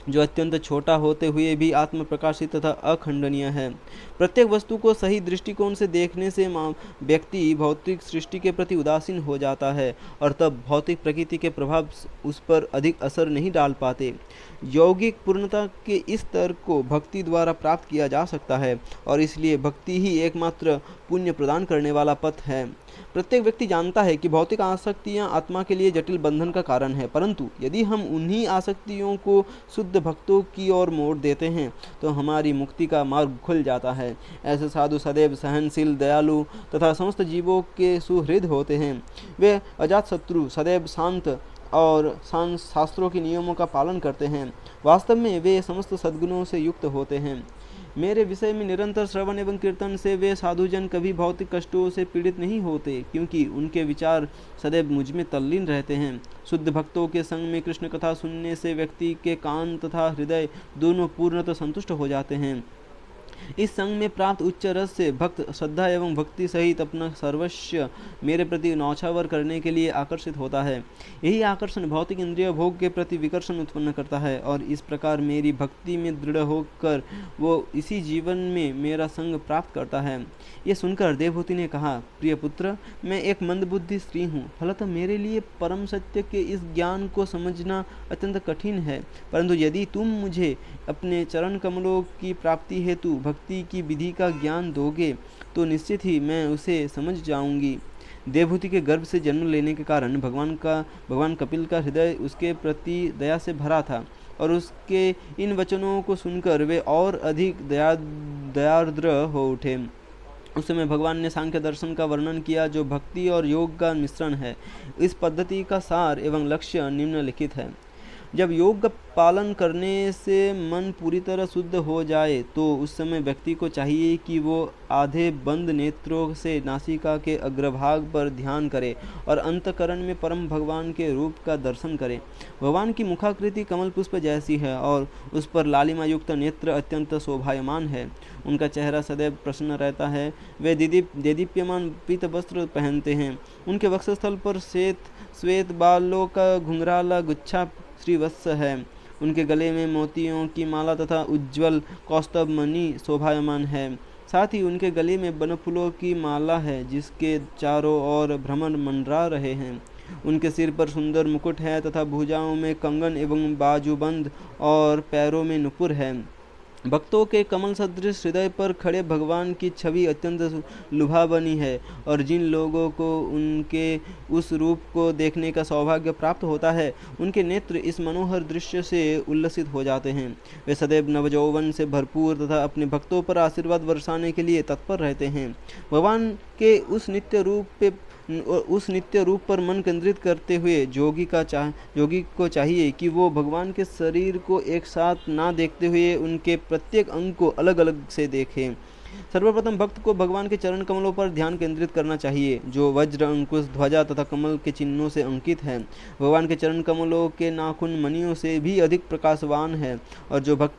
A: जो अत्यंत छोटा होते हुए भी आत्म प्रकाशित तथा अखंडनीय है। प्रत्येक वस्तु को सही दृष्टिकोण से देखने से व्यक्ति भौतिक सृष्टि के प्रति उदासीन हो जाता है और तब भौतिक प्रकृति के प्रभाव उस पर अधिक असर नहीं डाल पाते। यौगिक पूर्णता के इस स्तर को भक्ति द्वारा प्राप्त किया जा सकता है और इसलिए भक्ति ही एकमात्र पुण्य प्रदान करने वाला पथ है। प्रत्येक व्यक्ति जानता है कि भौतिक आसक्तियां आत्मा के लिए जटिल बंधन का कारण है, परंतु यदि हम उन्हीं आसक्तियों को शुद्ध भक्तों की ओर मोड़ देते हैं तो हमारी मुक्ति का मार्ग खुल जाता है। ऐसे साधु सदैव सहनशील, दयालु तथा समस्त जीवों के सुहृद होते हैं। वे अजातशत्रु, सदैव शांत और शास्त्रों के नियमों का पालन करते हैं। वास्तव में वे समस्त सद्गुणों से युक्त होते हैं। मेरे विषय में निरंतर श्रवण एवं कीर्तन से वे साधुजन कभी भौतिक कष्टों से पीड़ित नहीं होते, क्योंकि उनके विचार सदैव मुझ में तल्लीन रहते हैं। शुद्ध भक्तों के संग में कृष्ण कथा सुनने से व्यक्ति के कान तथा हृदय दोनों पूर्णतः संतुष्ट हो जाते हैं। इस संग में प्राप्त उच्च रस से भक्त श्रद्धा एवं भक्ति सहित अपना सर्वस्व मेरे प्रति नौछावर करने के लिए आकर्षित होता है। यही आकर्षण भौतिक इंद्रिय भोग के प्रति विकर्षण उत्पन्न करता है और इस प्रकार मेरी भक्ति में दृढ़ होकर वो इसी जीवन में मेरा संग प्राप्त करता है। ये सुनकर देवहूति ने कहा, प्रिय पुत्र, मैं एक मंदबुद्धि स्त्री हूँ। फलतः मेरे लिए परम सत्य के इस ज्ञान को समझना अत्यंत कठिन है, परंतु यदि तुम मुझे अपने चरण कमलों की प्राप्ति हेतु भक्ति की विधि का ज्ञान दोगे तो निश्चित ही मैं उसे समझ जाऊंगी। देवहूति के गर्भ से जन्म लेने के कारण भगवान कपिल का हृदय उसके प्रति दया से भरा था और उसके इन वचनों को सुनकर वे और अधिक दयार्द्र हो उठे। उस समय भगवान ने सांख्य दर्शन का वर्णन किया, जो भक्ति और योग का मिश्रण है। इस पद्धति का सार एवं लक्ष्य निम्नलिखित है। जब योग का पालन करने से मन पूरी तरह शुद्ध हो जाए तो उस समय व्यक्ति को चाहिए कि वो आधे बंद नेत्रों से नासिका के अग्रभाग पर ध्यान करे और अंतःकरण में परम भगवान के रूप का दर्शन करे। भगवान की मुखाकृति कमल पुष्प जैसी है और उस पर लालिमा युक्त नेत्र अत्यंत शोभायमान है। उनका चेहरा सदैव प्रसन्न रहता है। वे देदीप्यमान पीत वस्त्र पहनते हैं। उनके वक्षस्थल पर श्वेत बालों का घुंघराला गुच्छा श्रीवत्स है। उनके गले में मोतियों की माला तथा उज्ज्वल कौस्तभ मणि शोभायमान है। साथ ही उनके गले में बनफूलों की माला है जिसके चारों ओर भ्रमर मंडरा रहे हैं। उनके सिर पर सुंदर मुकुट है तथा भुजाओं में कंगन एवं बाजूबंद और पैरों में नुपुर है। भक्तों के कमल सदृश हृदय पर खड़े भगवान की छवि अत्यंत लुभावनी है और जिन लोगों को उनके उस रूप को देखने का सौभाग्य प्राप्त होता है उनके नेत्र इस मनोहर दृश्य से उल्लसित हो जाते हैं। वे सदैव नवजौवन से भरपूर तथा अपने भक्तों पर आशीर्वाद बरसाने के लिए तत्पर रहते हैं। भगवान के उस नित्य रूप उस नित्य रूप पर मन केंद्रित करते हुए योगी को चाहिए कि वो भगवान के शरीर को एक साथ ना देखते हुए उनके प्रत्येक अंग को अलग अलग से देखें। सर्वप्रथम भक्त को भगवान के चरण कमलों पर ध्यान केंद्रित करना चाहिए, जो वज्र, अंकुश, ध्वजा तथा कमल के चिन्हों से अंकित है। भगवान के चरण कमलों के नाखून मणियों से भी अधिक प्रकाशवान है, और जो भक्त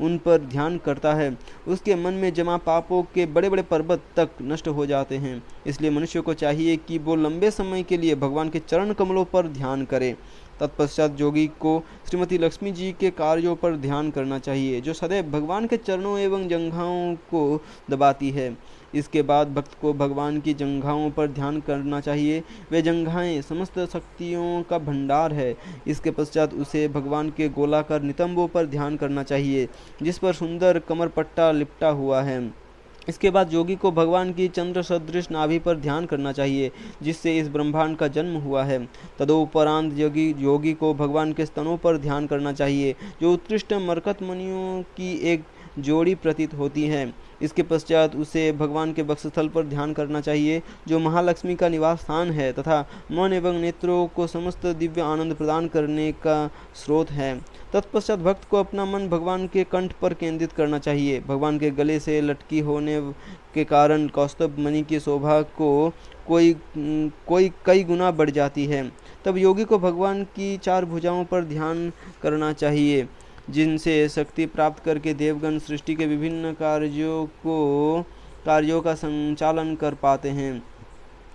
A: उन पर ध्यान करता है उसके मन में जमा पापों के बड़े बड़े पर्वत तक नष्ट हो जाते हैं। इसलिए मनुष्य को चाहिए कि वो लंबे समय के लिए भगवान के चरण कमलों पर ध्यान करे। तत्पश्चात योगी को श्रीमती लक्ष्मी जी के कार्यों पर ध्यान करना चाहिए, जो सदैव भगवान के चरणों एवं जंघाओं को दबाती है। इसके बाद भक्त को भगवान की जंघाओं पर ध्यान करना चाहिए। वे जंघाएं समस्त शक्तियों का भंडार है। इसके पश्चात उसे भगवान के गोलाकार नितंबों पर ध्यान करना चाहिए, जिस पर सुंदर कमर पट्टा लिपटा हुआ है। इसके बाद योगी को भगवान की चंद्र सदृश नाभि पर ध्यान करना चाहिए, जिससे इस ब्रह्मांड का जन्म हुआ है। तदोपरांत योगी को भगवान के स्तनों पर ध्यान करना चाहिए, जो उत्कृष्ट मरकत मणियों की एक जोड़ी प्रतीत होती है। इसके पश्चात उसे भगवान के वक्षस्थल पर ध्यान करना चाहिए, जो महालक्ष्मी का निवास स्थान है तथा मन एवं नेत्रों को समस्त दिव्य आनंद प्रदान करने का स्रोत है। तत्पश्चात भक्त को अपना मन भगवान के कंठ पर केंद्रित करना चाहिए। भगवान के गले से लटकी होने के कारण कौस्तुभ मणि की शोभा को कोई कई गुना बढ़ जाती है। तब योगी को भगवान की चार भुजाओं पर ध्यान करना चाहिए, जिनसे शक्ति प्राप्त करके देवगण सृष्टि के विभिन्न कार्यों का संचालन कर पाते हैं।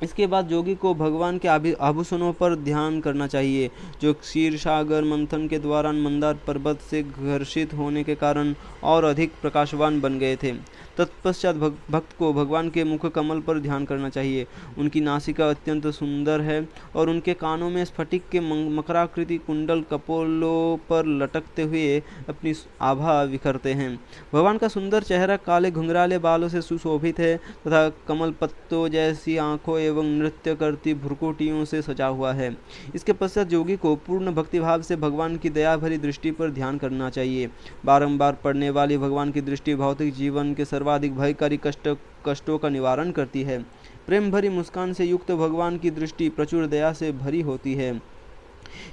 A: इसके बाद योगी को भगवान के आभूषणों पर ध्यान करना चाहिए, जो क्षीर सागर मंथन के दौरान मंदार पर्वत से घर्षित होने के कारण और अधिक प्रकाशवान बन गए थे। तत्पश्चात भक्त को भगवान के मुख कमल पर ध्यान करना चाहिए। उनकी नासिका अत्यंत सुंदर है और उनके कानों में स्फटिक के मकराकृति कुंडल कपोलों पर लटकते हुए अपनी आभा बिखरते हैं। भगवान का सुंदर चेहरा काले घुंघराले बालों से सुशोभित है तथा कमल पत्तों जैसी आंखों एवं नृत्य करती भ्रुकुटियों से सजा हुआ है। इसके पश्चात योगी को पूर्ण भक्तिभाव से भगवान की दया भरी दृष्टि पर ध्यान करना चाहिए। बारंबार पड़ने वाली भगवान की दृष्टि भौतिक जीवन के सर्वाधिक भयकारी कष्टों का निवारण करती है। प्रेम भरी मुस्कान से युक्त भगवान की दृष्टि प्रचुर दया से भरी होती है।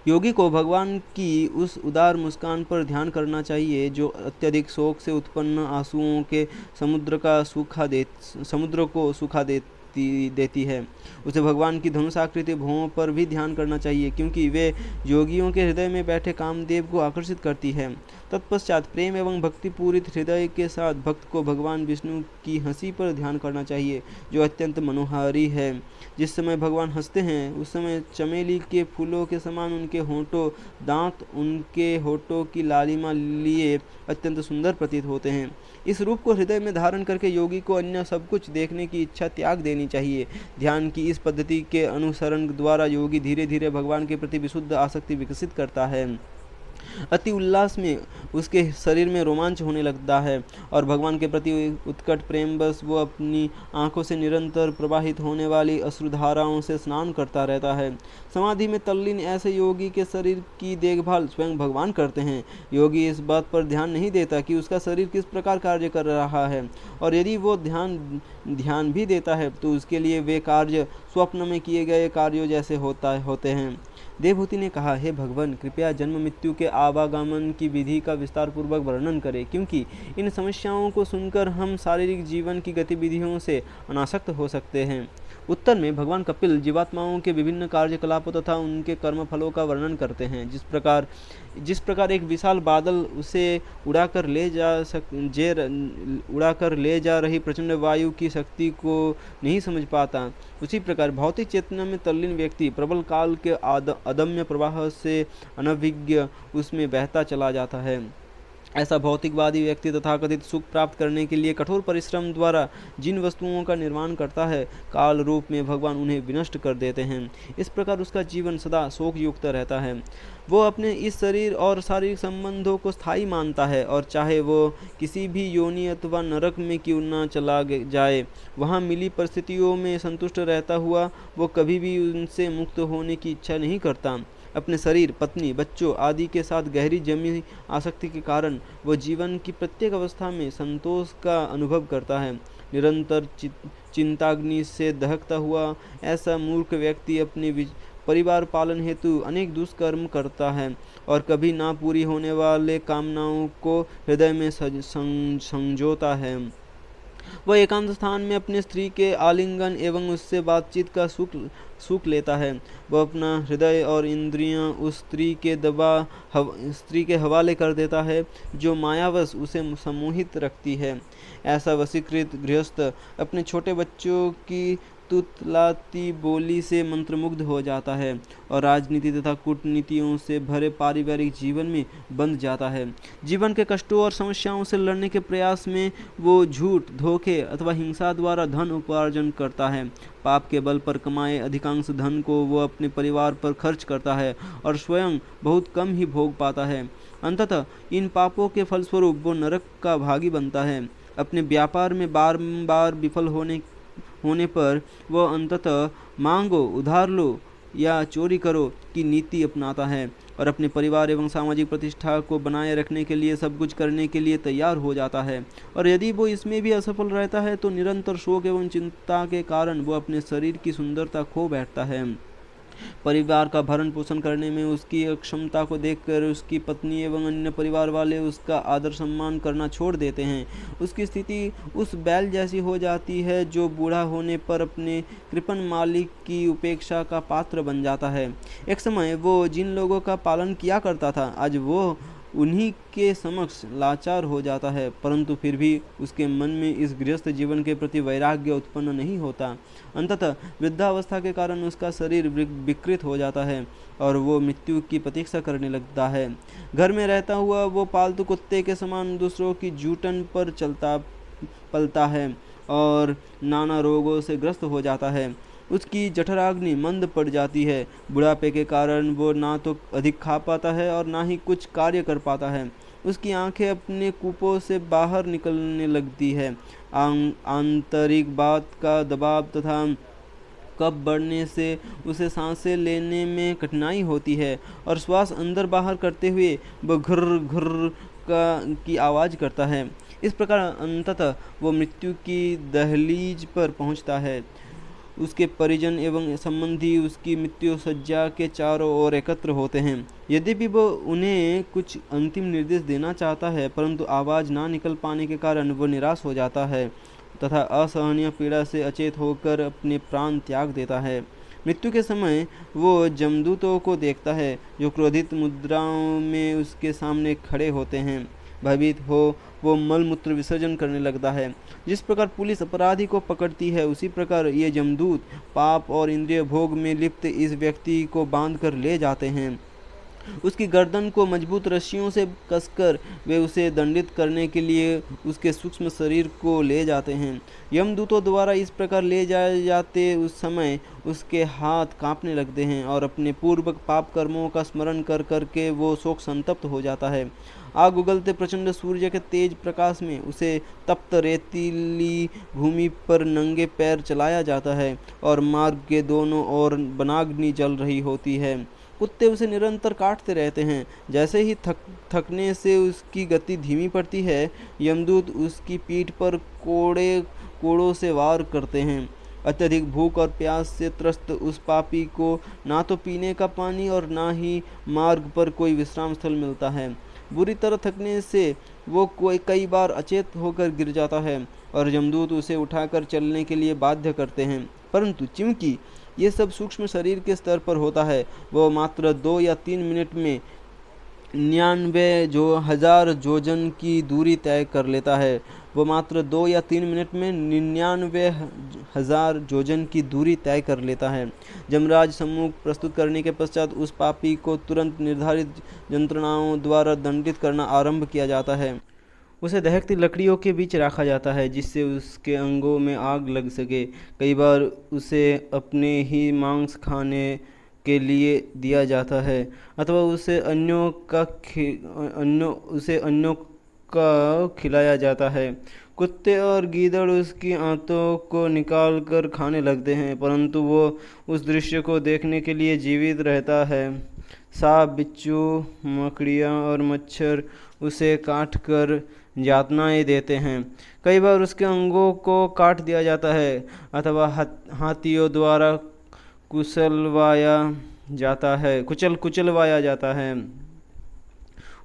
A: योगी को भगवान की उस उदार मुस्कान पर ध्यान करना चाहिए, जो अत्यधिक शोक से उत्पन्न आंसुओं के समुद्र को सुखा देती है। उसे भगवान की धनुषाकृति भुवों पर भी ध्यान करना चाहिए, क्योंकि वे योगियों के हृदय में बैठे कामदेव को आकर्षित करती है। तत्पश्चात प्रेम एवं भक्ति पूरित हृदय के साथ भक्त को भगवान विष्णु की हंसी पर ध्यान करना चाहिए, जो अत्यंत मनोहारी है। जिस समय भगवान हंसते हैं उस समय चमेली के फूलों के समान उनके होठों दांत उनके होठों की लालिमा लिए अत्यंत सुंदर प्रतीत होते हैं। इस रूप को हृदय में धारण करके योगी को अन्य सब कुछ देखने की इच्छा त्याग देनी चाहिए। ध्यान की इस पद्धति के अनुसरण द्वारा योगी धीरे धीरे भगवान के प्रति विशुद्ध आसक्ति विकसित करता है। अति उल्लास में उसके शरीर में रोमांच होने लगता है और भगवान के प्रति उत्कट प्रेमवश वो अपनी आंखों से निरंतर प्रवाहित होने वाली अश्रुधाराओं से स्नान करता रहता है। समाधि में तल्लीन ऐसे योगी के शरीर की देखभाल स्वयं भगवान करते हैं। योगी इस बात पर ध्यान नहीं देता कि उसका शरीर किस प्रकार कार्य कर रहा है, और यदि वो ध्यान भी देता है तो उसके लिए वे कार्य स्वप्न में किए गए कार्यों जैसे होते हैं। देवहूति ने कहा, हे भगवान, कृपया जन्म मृत्यु के आवागमन की विधि का विस्तार पूर्वक वर्णन करें, क्योंकि इन समस्याओं को सुनकर हम शारीरिक जीवन की गतिविधियों से अनासक्त हो सकते हैं। उत्तर में भगवान कपिल जीवात्माओं के विभिन्न कार्यकलापों तथा उनके कर्मफलों का वर्णन करते हैं। जिस प्रकार एक विशाल बादल उसे उड़ाकर ले जा रही प्रचंड वायु की शक्ति को नहीं समझ पाता, उसी प्रकार भौतिक चेतना में तल्लीन व्यक्ति प्रबल काल के अदम्य प्रवाह से अनभिज्ञ उसमें बहता चला जाता है। ऐसा भौतिकवादी व्यक्ति तथाकथित सुख प्राप्त करने के लिए कठोर परिश्रम द्वारा जिन वस्तुओं का निर्माण करता है, काल रूप में भगवान उन्हें विनष्ट कर देते हैं। इस प्रकार उसका जीवन सदा शोक युक्त रहता है। वो अपने इस शरीर और शारीरिक संबंधों को स्थायी मानता है, और चाहे वो किसी भी योनि अथवा नरक में क्यों न चला जाए, वहाँ मिली परिस्थितियों में संतुष्ट रहता हुआ वो कभी भी उनसे मुक्त होने की इच्छा नहीं करता। अपने शरीर, पत्नी, बच्चों आदि के साथ गहरी जमी आसक्ति के कारण वह जीवन की प्रत्येक अवस्था में संतोष का अनुभव करता है। निरंतर चिंताग्नि से दहकता हुआ ऐसा मूर्ख व्यक्ति अपने परिवार पालन हेतु अनेक दुष्कर्म करता है और कभी ना पूरी होने वाले कामनाओं को हृदय में संजोता है। वह एकांत स्थान में अपनी स्त्री के आलिंगन एवं उससे बातचीत का सुख लेता है। वह अपना हृदय और इंद्रियां उस स्त्री के हवाले कर देता है जो मायावश उसे सम्मोहित रखती है। ऐसा वशीकृत गृहस्थ अपने छोटे बच्चों की तुतलाती बोली से मंत्रमुग्ध हो जाता है और राजनीति तथा कूटनीतियों से भरे पारिवारिक जीवन में बंध जाता है। जीवन के कष्टों और समस्याओं से लड़ने के प्रयास में वो झूठ, धोखे अथवा हिंसा द्वारा धन उपार्जन करता है। पाप के बल पर कमाए अधिकांश धन को वो अपने परिवार पर खर्च करता है और स्वयं बहुत कम ही भोग पाता है। अंततः इन पापों के फलस्वरूप वो नरक का भागी बनता है। अपने व्यापार में बार विफल होने पर वह अंततः मांगो, उधार लो या चोरी करो की नीति अपनाता है और अपने परिवार एवं सामाजिक प्रतिष्ठा को बनाए रखने के लिए सब कुछ करने के लिए तैयार हो जाता है। और यदि वो इसमें भी असफल रहता है तो निरंतर शोक एवं चिंता के कारण वो अपने शरीर की सुंदरता खो बैठता है। परिवार का भरण पोषण करने में उसकी अक्षमता को देखकर उसकी पत्नी एवं अन्य परिवार वाले उसका आदर सम्मान करना छोड़ देते हैं। उसकी स्थिति उस बैल जैसी हो जाती है जो बूढ़ा होने पर अपने कृपण मालिक की उपेक्षा का पात्र बन जाता है। एक समय वो जिन लोगों का पालन किया करता था आज वो उन्हीं के समक्ष लाचार हो जाता है, परंतु फिर भी उसके मन में इस गृहस्थ जीवन के प्रति वैराग्य उत्पन्न नहीं होता। अंततः वृद्धावस्था के कारण उसका शरीर विकृत हो जाता है और वो मृत्यु की प्रतीक्षा करने लगता है। घर में रहता हुआ वो पालतू कुत्ते के समान दूसरों की जूठन पर पलता है और नाना रोगों से ग्रस्त हो जाता है। उसकी जठराग्नि मंद पड़ जाती है। बुढ़ापे के कारण वो ना तो अधिक खा पाता है और ना ही कुछ कार्य कर पाता है। उसकी आंखें अपने कूपों से बाहर निकलने लगती है। आंतरिक बात का दबाव तथा कफ बढ़ने से उसे सांसें लेने में कठिनाई होती है और श्वास अंदर बाहर करते हुए वह घुर्र घुर्र की आवाज़ करता है। इस प्रकार अंततः वो मृत्यु की दहलीज पर पहुंचता है। उसके परिजन एवं संबंधी उसकी मृत्यु सज्जा के चारों ओर एकत्र होते हैं। यद्यपि वो उन्हें कुछ अंतिम निर्देश देना चाहता है, परंतु आवाज़ ना निकल पाने के कारण वो निराश हो जाता है तथा असहनीय पीड़ा से अचेत होकर अपने प्राण त्याग देता है। मृत्यु के समय वो जमदूतों को देखता है जो क्रोधित मुद्राओं में उसके सामने खड़े होते हैं। भयभीत हो वो मल मूत्र विसर्जन करने लगता है। जिस प्रकार पुलिस अपराधी को पकड़ती है उसी प्रकार ये जमदूत पाप और इंद्रिय भोग में लिप्त इस व्यक्ति को बांधकर ले जाते हैं। उसकी गर्दन को मजबूत रस्सियों से कसकर वे उसे दंडित करने के लिए उसके सूक्ष्म शरीर को ले जाते हैं। यमदूतों द्वारा इस प्रकार ले जाए जाते उस समय उसके हाथ कांपने लगते हैं और अपने पूर्व पाप कर्मों का स्मरण कर करके वो शोक संतप्त हो जाता है। आग उगलते प्रचंड सूर्य के तेज प्रकाश में उसे तप्त रेतीली भूमि पर नंगे पैर चलाया जाता है और मार्ग के दोनों ओर वनाग्नि जल रही होती है। कुत्ते उसे निरंतर काटते रहते हैं। जैसे ही थकने से उसकी गति धीमी पड़ती है, यमदूत उसकी पीठ पर कोड़ों से वार करते हैं। अत्यधिक भूख और प्यास से त्रस्त उस पापी को ना तो पीने का पानी और ना ही मार्ग पर कोई विश्राम स्थल मिलता है। बुरी तरह थकने से वो कई बार अचेत होकर गिर जाता है और यमदूत उसे उठाकर चलने के लिए बाध्य करते हैं, परंतु चूंकि ये सब सूक्ष्म शरीर के स्तर पर होता है, वह मात्र 2 या 3 मिनट में 99,000 जोजन की दूरी तय कर लेता है। वो मात्र 2 या 3 मिनट में 99,000 जोजन की दूरी तय कर लेता है। यमराज सम्मुख प्रस्तुत करने के पश्चात उस पापी को तुरंत निर्धारित यंत्रणाओं द्वारा दंडित करना आरंभ किया जाता है। उसे दहकती लकड़ियों के बीच रखा जाता है जिससे उसके अंगों में आग लग सके। कई बार उसे अपने ही मांस खाने के लिए दिया जाता है अथवा उसे अन्यों का खिलाया जाता है। कुत्ते और गीदड़ उसकी आंतों को निकाल कर खाने लगते हैं, परंतु वो उस दृश्य को देखने के लिए जीवित रहता है। सांप, बिच्छू, मकड़ियाँ और मच्छर उसे काट कर यातनाएं देते हैं। कई बार उसके अंगों को काट दिया जाता है अथवा हाथियों द्वारा कुचलवाया जाता है।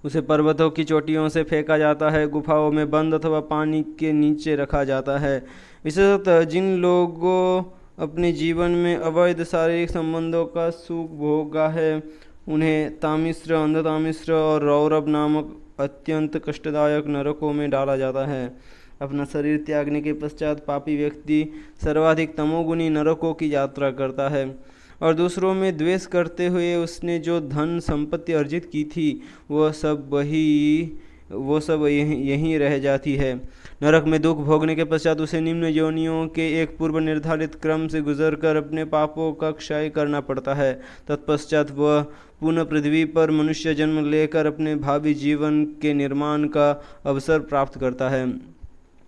A: उसे पर्वतों की चोटियों से फेंका जाता है, गुफाओं में बंद अथवा पानी के नीचे रखा जाता है। विशेषतः जिन लोगों अपने जीवन में अवैध शारीरिक संबंधों का सुख भोगा है, उन्हें तामिश्र, अंधतामिश्र और रौरव नामक अत्यंत कष्टदायक नरकों में डाला जाता है। अपना शरीर त्यागने के पश्चात पापी व्यक्ति सर्वाधिक तमोगुनी नरकों की यात्रा करता है और दूसरों में द्वेष करते हुए उसने जो धन संपत्ति अर्जित की थी वो सब यहीं रह जाती है। नरक में दुख भोगने के पश्चात उसे निम्न योनियों के एक पूर्व निर्धारित क्रम से गुजरकर अपने पापों का क्षय करना पड़ता है। तत्पश्चात वह पुनः पृथ्वी पर मनुष्य जन्म लेकर अपने भावी जीवन के निर्माण का अवसर प्राप्त करता है।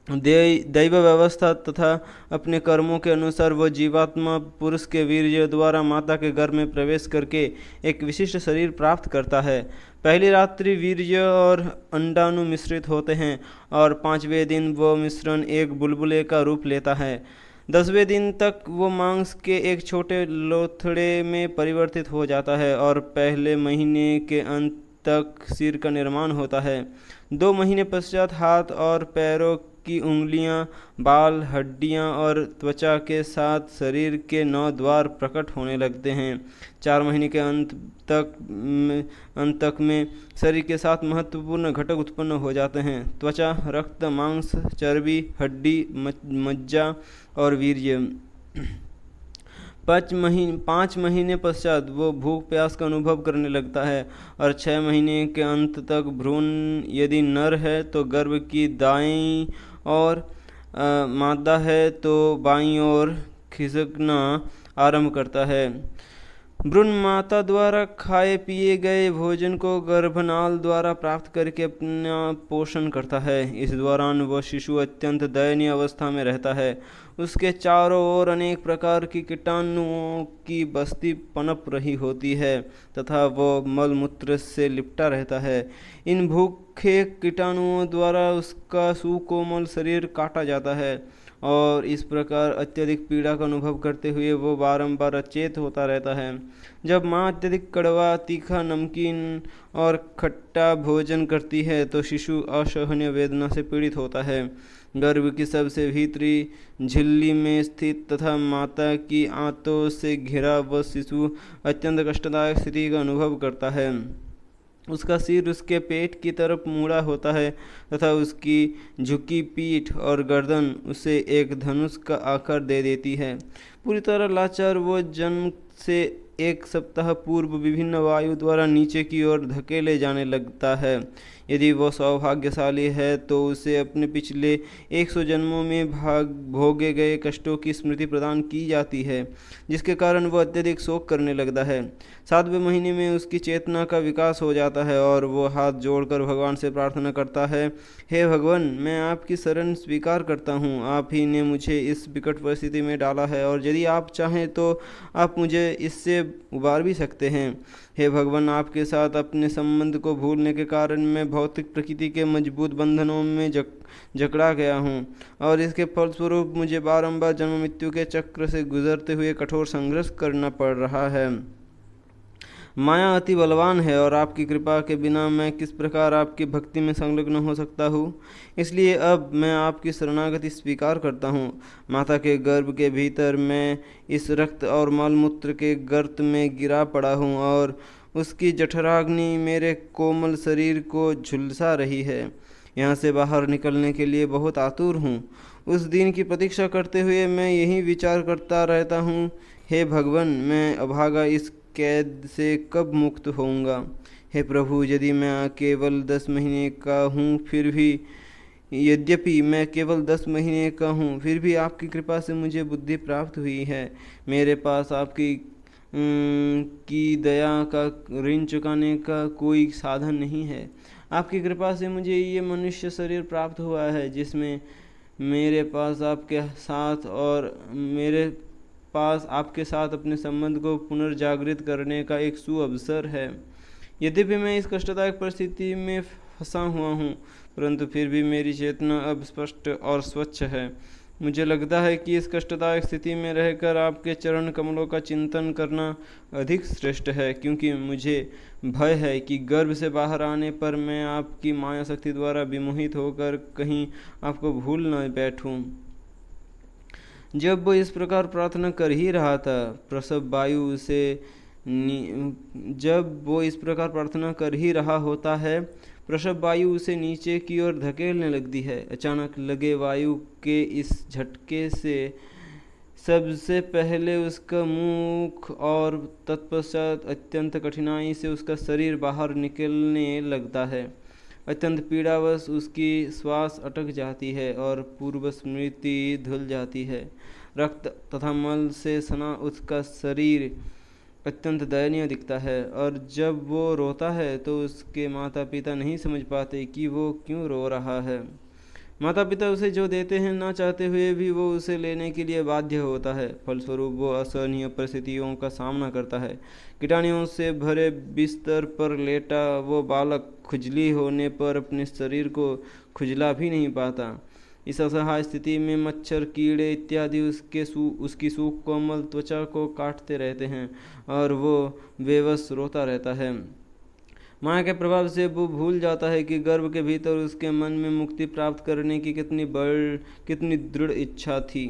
A: दैव व्यवस्था तथा अपने कर्मों के अनुसार वह जीवात्मा पुरुष के वीर्य द्वारा माता के गर्भ में प्रवेश करके एक विशिष्ट शरीर प्राप्त करता है। पहली रात्रि वीर्य और अंडाणु मिश्रित होते हैं और 5वें दिन वह मिश्रण एक बुलबुले का रूप लेता है। 10वें दिन तक वो मांस के एक छोटे लोथड़े में परिवर्तित हो जाता है और पहले महीने के अंत तक सिर का निर्माण होता है। 2 महीने पश्चात हाथ और पैरों की उंगलियां, बाल, हड्डियां और त्वचा के साथ शरीर के 9 द्वार प्रकट होने लगते हैं। 4 महीने के अंत तक में शरीर के 7 महत्वपूर्ण घटक उत्पन्न हो जाते हैं: त्वचा, रक्त, मांस, चर्बी, हड्डी, मज्जा और वीर्य। 5 महीने पश्चात वो भूख प्यास का अनुभव करने लगता है और 6 महीने के अंत तक भ्रूण यदि नर है तो गर्भ की दाईं और मादा है तो बाईं ओर खिसकना आरंभ करता है। भ्रूण माता द्वारा खाए पिए गए भोजन को गर्भनाल द्वारा प्राप्त करके अपना पोषण करता है। इस दौरान वह शिशु अत्यंत दयनीय अवस्था में रहता है। उसके चारों ओर अनेक प्रकार की कीटाणुओं की बस्ती पनप रही होती है तथा वह मलमूत्र से लिपटा रहता है। इन भूखे कीटाणुओं द्वारा उसका सुकोमल शरीर काटा जाता है और इस प्रकार अत्यधिक पीड़ा का अनुभव करते हुए वो बारंबार अचेत होता रहता है। जब माँ अत्यधिक कड़वा, तीखा, नमकीन और खट्टा भोजन करती है तो शिशु असहनीय वेदना से पीड़ित होता है। गर्भ की सबसे भीतरी झिल्ली में स्थित तथा माता की आंतों से घिरा वह शिशु अत्यंत कष्टदायक स्थिति का अनुभव करता है। उसका सिर उसके पेट की तरफ मुड़ा होता है तथा उसकी झुकी पीठ और गर्दन उसे एक धनुष का आकार दे देती है। पूरी तरह लाचार वो जन्म से 1 सप्ताह पूर्व विभिन्न वायु द्वारा नीचे की ओर धकेले जाने लगता है। यदि वह सौभाग्यशाली है तो उसे अपने पिछले 100 जन्मों में भोगे गए कष्टों की स्मृति प्रदान की जाती है, जिसके कारण वह अत्यधिक शोक करने लगता है। 7वें महीने में उसकी चेतना का विकास हो जाता है और वो हाथ जोड़कर भगवान से प्रार्थना करता है, हे भगवान, मैं आपकी शरण स्वीकार करता हूँ। आप ही ने मुझे इस विकट परिस्थिति में डाला है और यदि आप चाहें तो आप मुझे इससे उबार भी सकते हैं। हे भगवान, आपके साथ अपने संबंध को भूलने के कारण मैं भौतिक प्रकृति के मजबूत बंधनों में जकड़ा गया हूँ और इसके फलस्वरूप मुझे बारंबार जन्म मृत्यु के चक्र से गुजरते हुए कठोर संघर्ष करना पड़ रहा है। माया अति बलवान है और आपकी कृपा के बिना मैं किस प्रकार आपकी भक्ति में संलग्न हो सकता हूँ। इसलिए अब मैं आपकी शरणागति स्वीकार करता हूँ। माता के गर्भ के भीतर मैं इस रक्त और मलमूत्र के गर्त में गिरा पड़ा हूँ और उसकी जठराग्नि मेरे कोमल शरीर को झुलसा रही है। यहाँ से बाहर निकलने के लिए बहुत आतुर हूँ। उस दिन की प्रतीक्षा करते हुए मैं यही विचार करता रहता हूँ, हे भगवान, मैं अभागा इस कैद से कब मुक्त होऊंगा। हे प्रभु, यदि मैं केवल 10 महीने का हूँ फिर भी यद्यपि मैं केवल 10 महीने का हूँ फिर भी आपकी कृपा से मुझे बुद्धि प्राप्त हुई है। मेरे पास आपकी की दया का ऋण चुकाने का कोई साधन नहीं है। आपकी कृपा से मुझे ये मनुष्य शरीर प्राप्त हुआ है जिसमें मेरे पास आपके साथ अपने संबंध को पुनर्जागृत करने का एक सुअवसर है। यद्यपि मैं इस कष्टदायक परिस्थिति में फंसा हुआ हूँ परंतु फिर भी मेरी चेतना अब स्पष्ट और स्वच्छ है। मुझे लगता है कि इस कष्टदायक स्थिति में रहकर आपके चरण कमलों का चिंतन करना अधिक श्रेष्ठ है, क्योंकि मुझे भय है कि गर्भ से बाहर आने पर मैं आपकी माया शक्ति द्वारा विमोहित होकर कहीं आपको भूल न बैठूं। जब वो इस प्रकार प्रार्थना कर ही रहा था, प्रसव वायु उसे जब वो इस प्रकार प्रार्थना कर ही रहा होता है, प्रसव वायु उसे नीचे की ओर धकेलने लगती है। अचानक लगे वायु के इस झटके से सबसे पहले उसका मुख और तत्पश्चात अत्यंत कठिनाई से उसका शरीर बाहर निकलने लगता है। अत्यंत पीड़ावश उसकी श्वास अटक जाती है और पूर्व स्मृति धुल जाती है। रक्त तथा मल से सना उसका शरीर अत्यंत दयनीय दिखता है, और जब वो रोता है तो उसके माता पिता नहीं समझ पाते कि वो क्यों रो रहा है। माता पिता उसे जो देते हैं ना चाहते हुए भी वो उसे लेने के लिए बाध्य होता है। फलस्वरूप वो असहनीय परिस्थितियों का सामना करता है। कीटाणुओं से भरे बिस्तर पर लेटा वो बालक खुजली होने पर अपने शरीर को खुजला भी नहीं पाता। इस असहाय स्थिति में मच्छर, कीड़े इत्यादि उसकी सूख कोमल त्वचा को काटते रहते हैं और वो बेबस रोता रहता है। माया के प्रभाव से वो भूल जाता है कि गर्भ के भीतर उसके मन में मुक्ति प्राप्त करने की कितनी दृढ़ इच्छा थी।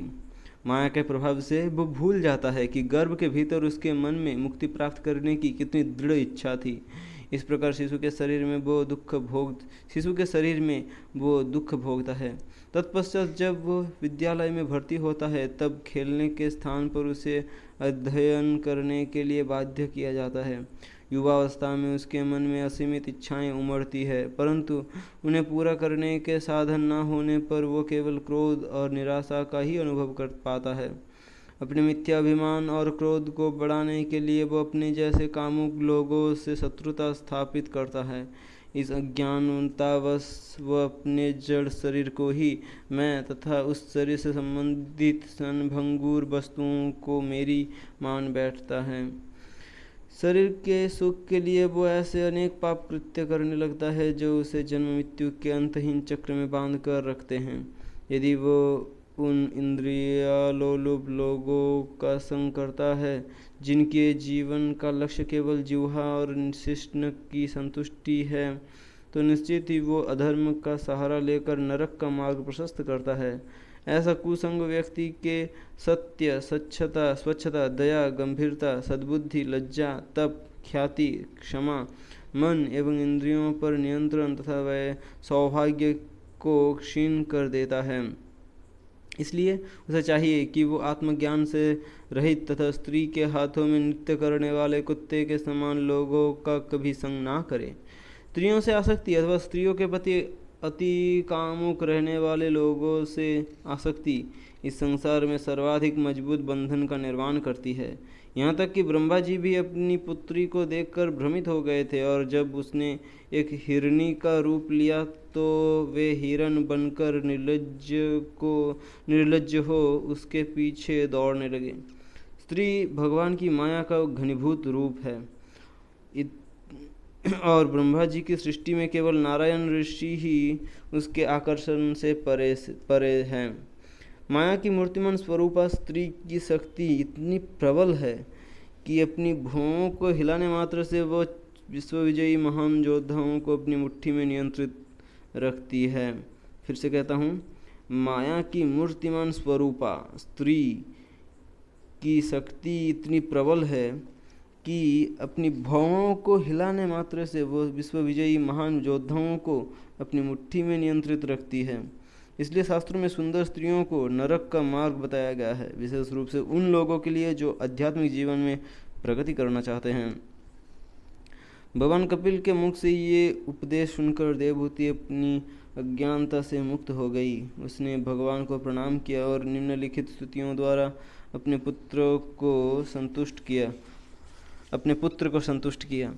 A: माया के प्रभाव से वो भूल जाता है कि गर्भ के भीतर उसके मन में मुक्ति प्राप्त करने की कितनी दृढ़ इच्छा थी। इस प्रकार शिशु के शरीर में वो दुख भोगता है। तत्पश्चात जब वो विद्यालय में भर्ती होता है, तब खेलने के स्थान पर उसे अध्ययन करने के लिए बाध्य किया जाता है। युवावस्था में उसके मन में असीमित इच्छाएं उमड़ती है, परंतु उन्हें पूरा करने के साधन न होने पर वो केवल क्रोध और निराशा का ही अनुभव कर पाता है। अपने मिथ्याभिमान और क्रोध को बढ़ाने के लिए वो अपने जैसे कामुक लोगों से शत्रुता स्थापित करता है। इस अज्ञानतावश वह अपने जड़ शरीर को ही मैं तथा उस शरीर से संबंधित क्षणभंगुर वस्तुओं को मेरी मान बैठता है। शरीर के सुख के लिए वो ऐसे अनेक पाप कृत्य करने लगता है जो उसे जन्म मृत्यु के अंतहीन चक्र में बांध कर रखते हैं। यदि वो उन इंद्रियालोलुप लोगों का संग करता है जिनके जीवन का लक्ष्य केवल जिह्वा और शिष्ण की संतुष्टि है, तो निश्चित ही वो अधर्म का सहारा लेकर नरक का मार्ग प्रशस्त करता है। ऐसा कुसंग व्यक्ति के सत्य, स्वच्छता, दया, गंभीरता, सद्बुद्धि, लज्जा, तप, ख्याति, क्षमा, मन एवं इंद्रियों पर नियंत्रण तथा वह सौभाग्य को क्षीण कर देता है। इसलिए उसे चाहिए कि वो आत्मज्ञान से रहित तथा स्त्री के हाथों में नृत्य करने वाले कुत्ते के समान लोगों का कभी संग ना करे। स्त्रियों से आसक्ति अथवा स्त्रियों के प्रति अति कामुक रहने वाले लोगों से आसक्ति इस संसार में सर्वाधिक मजबूत बंधन का निर्माण करती है। यहाँ तक कि ब्रह्मा जी भी अपनी पुत्री को देखकर भ्रमित हो गए थे, और जब उसने एक हिरणी का रूप लिया तो वे हिरण बनकर निर्लज्ज हो उसके पीछे दौड़ने लगे। स्त्री भगवान की माया का घनीभूत रूप है और ब्रह्मा जी की सृष्टि में केवल नारायण ऋषि ही उसके आकर्षण से परे हैं। माया की मूर्तिमान स्वरूपा स्त्री की शक्ति इतनी प्रबल है कि अपनी भुवों को हिलाने मात्र से वो विश्वविजयी महान योद्धाओं को अपनी मुट्ठी में नियंत्रित रखती है। फिर से कहता हूँ, माया की मूर्तिमान स्वरूपा स्त्री की शक्ति इतनी प्रबल है कि अपनी भौहों को हिलाने मात्र से वो विश्वविजयी महान योद्धाओं को अपनी मुट्ठी में नियंत्रित रखती है। इसलिए शास्त्रों में सुंदर स्त्रियों को नरक का मार्ग बताया गया है, विशेष रूप से उन लोगों के लिए जो आध्यात्मिक जीवन में प्रगति करना चाहते हैं। भगवान कपिल के मुख से ये उपदेश सुनकर देवहूति अपनी अज्ञानता से मुक्त हो गई। उसने भगवान को प्रणाम किया और निम्नलिखित स्तुतियों द्वारा अपने पुत्र को संतुष्ट किया।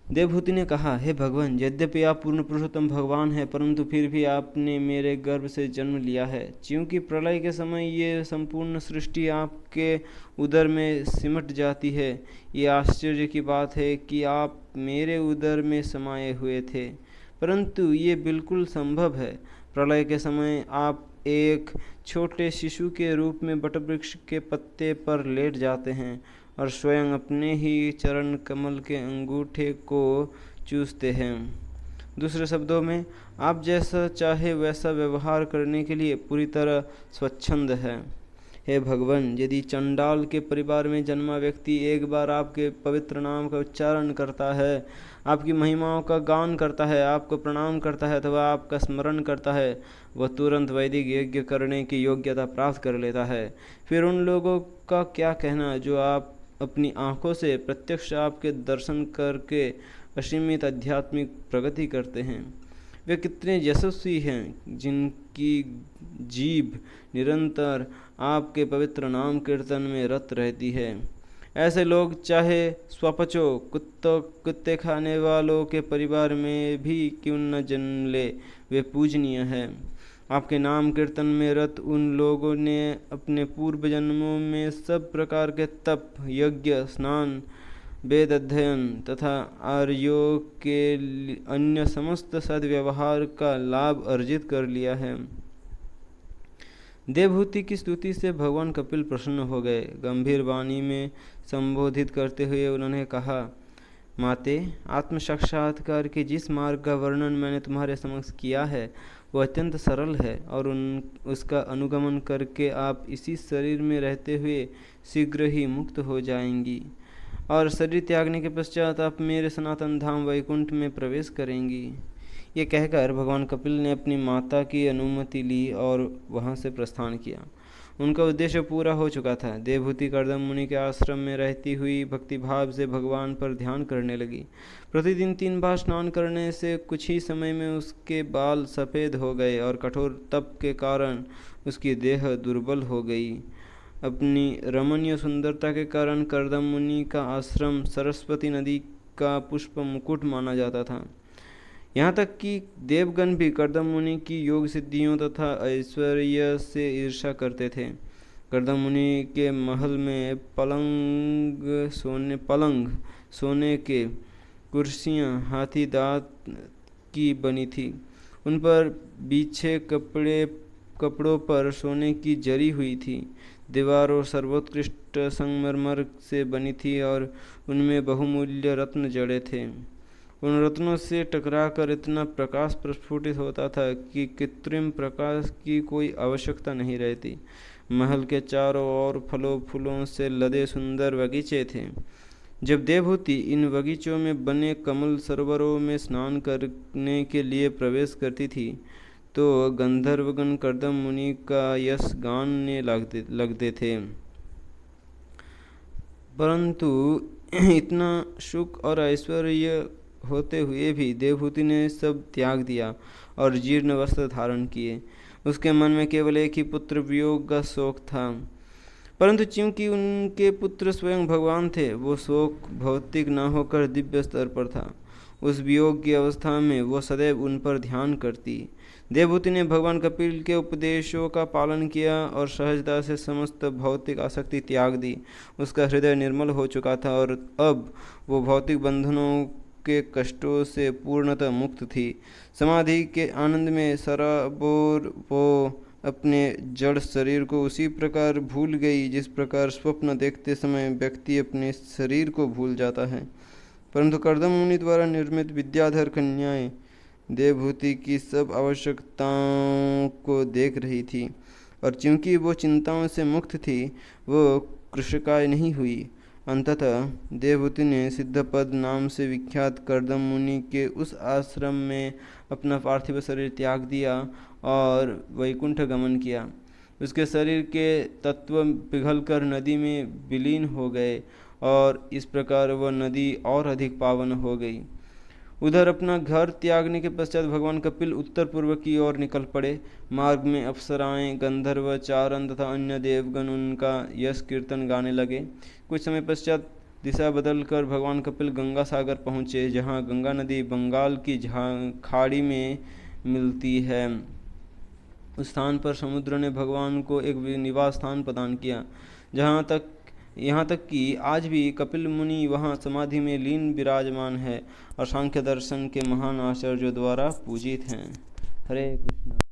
A: देवहूति ने कहा, हे भगवान, यद्यपि आप पूर्ण पुरुषोत्तम भगवान हैं, परंतु फिर भी आपने मेरे गर्भ से जन्म लिया है। क्योंकि प्रलय के समय ये संपूर्ण सृष्टि आपके उदर में सिमट जाती है। ये आश्चर्य की बात है कि आप मेरे उदर में समाये हुए थे, परंतु ये बिल्कुल संभव है। प्रलय के समय आप एक छोटे शिशु के रूप में वटवृक्ष के पत्ते पर लेट जाते हैं और स्वयं अपने ही चरण कमल के अंगूठे को चूसते हैं। दूसरे शब्दों में, आप जैसा चाहे वैसा व्यवहार करने के लिए पूरी तरह स्वच्छंद है। हे भगवान, यदि चंडाल के परिवार में जन्मा व्यक्ति एक बार आपके पवित्र नाम का उच्चारण करता है, आपकी महिमाओं का गान करता है, आपको प्रणाम करता है अथवा आपका स्मरण करता है, वह तुरंत वैदिक यज्ञ करने की योग्यता प्राप्त कर लेता है। फिर उन लोगों का क्या कहना जो आप अपनी आँखों से प्रत्यक्ष आपके दर्शन करके असीमित आध्यात्मिक प्रगति करते हैं। वे कितने यशस्वी हैं जिनकी जीभ निरंतर आपके पवित्र नाम कीर्तन में रत रहती है। ऐसे लोग चाहे स्वपचो कुत्ते खाने वालों के परिवार में भी क्यों न जन्म ले, वे पूजनीय हैं। आपके नाम कीर्तन में रत उन लोगों ने अपने पूर्व जन्मों में सब प्रकार के तप, यज्ञ, स्नान, वेद अध्ययन तथा आर्यों के अन्य समस्त सद्व्यवहार का लाभ अर्जित कर लिया है। देवहूति की स्तुति से भगवान कपिल प्रसन्न हो गए। गंभीर वाणी में संबोधित करते हुए उन्होंने कहा, माते, आत्म साक्षात्कार के जिस मार्ग का वर्णन मैंने तुम्हारे समक्ष किया है वह अत्यंत सरल है और उसका अनुगमन करके आप इसी शरीर में रहते हुए शीघ्र ही मुक्त हो जाएंगी और शरीर त्यागने के पश्चात आप मेरे सनातन धाम वैकुंठ में प्रवेश करेंगी। ये कहकर भगवान कपिल ने अपनी माता की अनुमति ली और वहाँ से प्रस्थान किया। उनका उद्देश्य पूरा हो चुका था। देवहूति कर्दम मुनि के आश्रम में रहती हुई भक्तिभाव से भगवान पर ध्यान करने लगी। प्रतिदिन 3 बार स्नान करने से कुछ ही समय में उसके बाल सफ़ेद हो गए और कठोर तप के कारण उसकी देह दुर्बल हो गई। अपनी रमणीय सुंदरता के कारण कर्दम मुनि का आश्रम सरस्वती नदी का पुष्प मुकुट माना जाता था। यहाँ तक कि देवगण भी कर्दम मुनि की योग सिद्धियों तथा ऐश्वर्य से ईर्ष्या करते थे। कर्दम मुनि के महल में पलंग सोने के, कुर्सियाँ हाथी दांत की बनी थी। उन पर बिछे कपड़ों पर सोने की जरी हुई थी। दीवारों सर्वोत्कृष्ट संगमरमर से बनी थी और उनमें बहुमूल्य रत्न जड़े थे। उन रत्नों से टकराकर इतना प्रकाश प्रस्फुटित होता था कि कृत्रिम प्रकाश की कोई आवश्यकता नहीं रहती। महल के चारों ओर फलों फूलों से लदे सुंदर बगीचे थे। जब देवहूति इन बगीचों में बने कमल सरोवरों में स्नान करने के लिए प्रवेश करती थी तो गंधर्वगण कर्दम मुनि का यश गानने लगते थे। परंतु इतना सुख और ऐश्वर्य होते हुए भी देवहूति ने सब त्याग दिया और जीर्ण वस्त्र धारण किए। उसके मन में केवल एक ही पुत्र वियोग का शोक था। परंतु चूंकि उनके पुत्र स्वयं भगवान थे, वो शोक भौतिक न होकर दिव्य स्तर पर था। उस वियोग की अवस्था में वो सदैव उन पर ध्यान करती। देवहूति ने भगवान कपिल के उपदेशों का पालन किया और सहजता से समस्त भौतिक आसक्ति त्याग दी। उसका हृदय निर्मल हो चुका था और अब वो भौतिक बंधनों के कष्टों से पूर्णतः मुक्त थी। समाधि के आनंद में सराबोर वो अपने जड़ शरीर को उसी प्रकार भूल गई जिस प्रकार स्वप्न देखते समय व्यक्ति अपने शरीर को भूल जाता है। परंतु कर्दम मुनि द्वारा निर्मित विद्याधर कन्याएं देवहूति की सब आवश्यकताओं को देख रही थी और चूंकि वो चिंताओं से मुक्त थी, वो कृशकाय नहीं हुई। अंततः देवहूति ने सिद्धपद नाम से विख्यात कर्दम मुनि के उस आश्रम में अपना पार्थिव शरीर त्याग दिया और वैकुंठ गमन किया। उसके शरीर के तत्व पिघलकर नदी में विलीन हो गए और इस प्रकार वह नदी और अधिक पावन हो गई। उधर अपना घर त्यागने के पश्चात भगवान कपिल उत्तर पूर्व की ओर निकल पड़े। मार्ग में अप्सराएं, गंधर्व, चारण तथा अन्य देवगण उनका यश कीर्तन गाने लगे। कुछ समय पश्चात दिशा बदलकर भगवान कपिल गंगा सागर पहुँचे, जहाँ गंगा नदी बंगाल की खाड़ी में मिलती है। उस स्थान पर समुद्र ने भगवान को एक निवास स्थान प्रदान किया, जहाँ तक यहाँ तक कि आज भी कपिल मुनि वहाँ समाधि में लीन विराजमान है और सांख्य दर्शन के महान आचार्यों द्वारा पूजित हैं। हरे कृष्ण।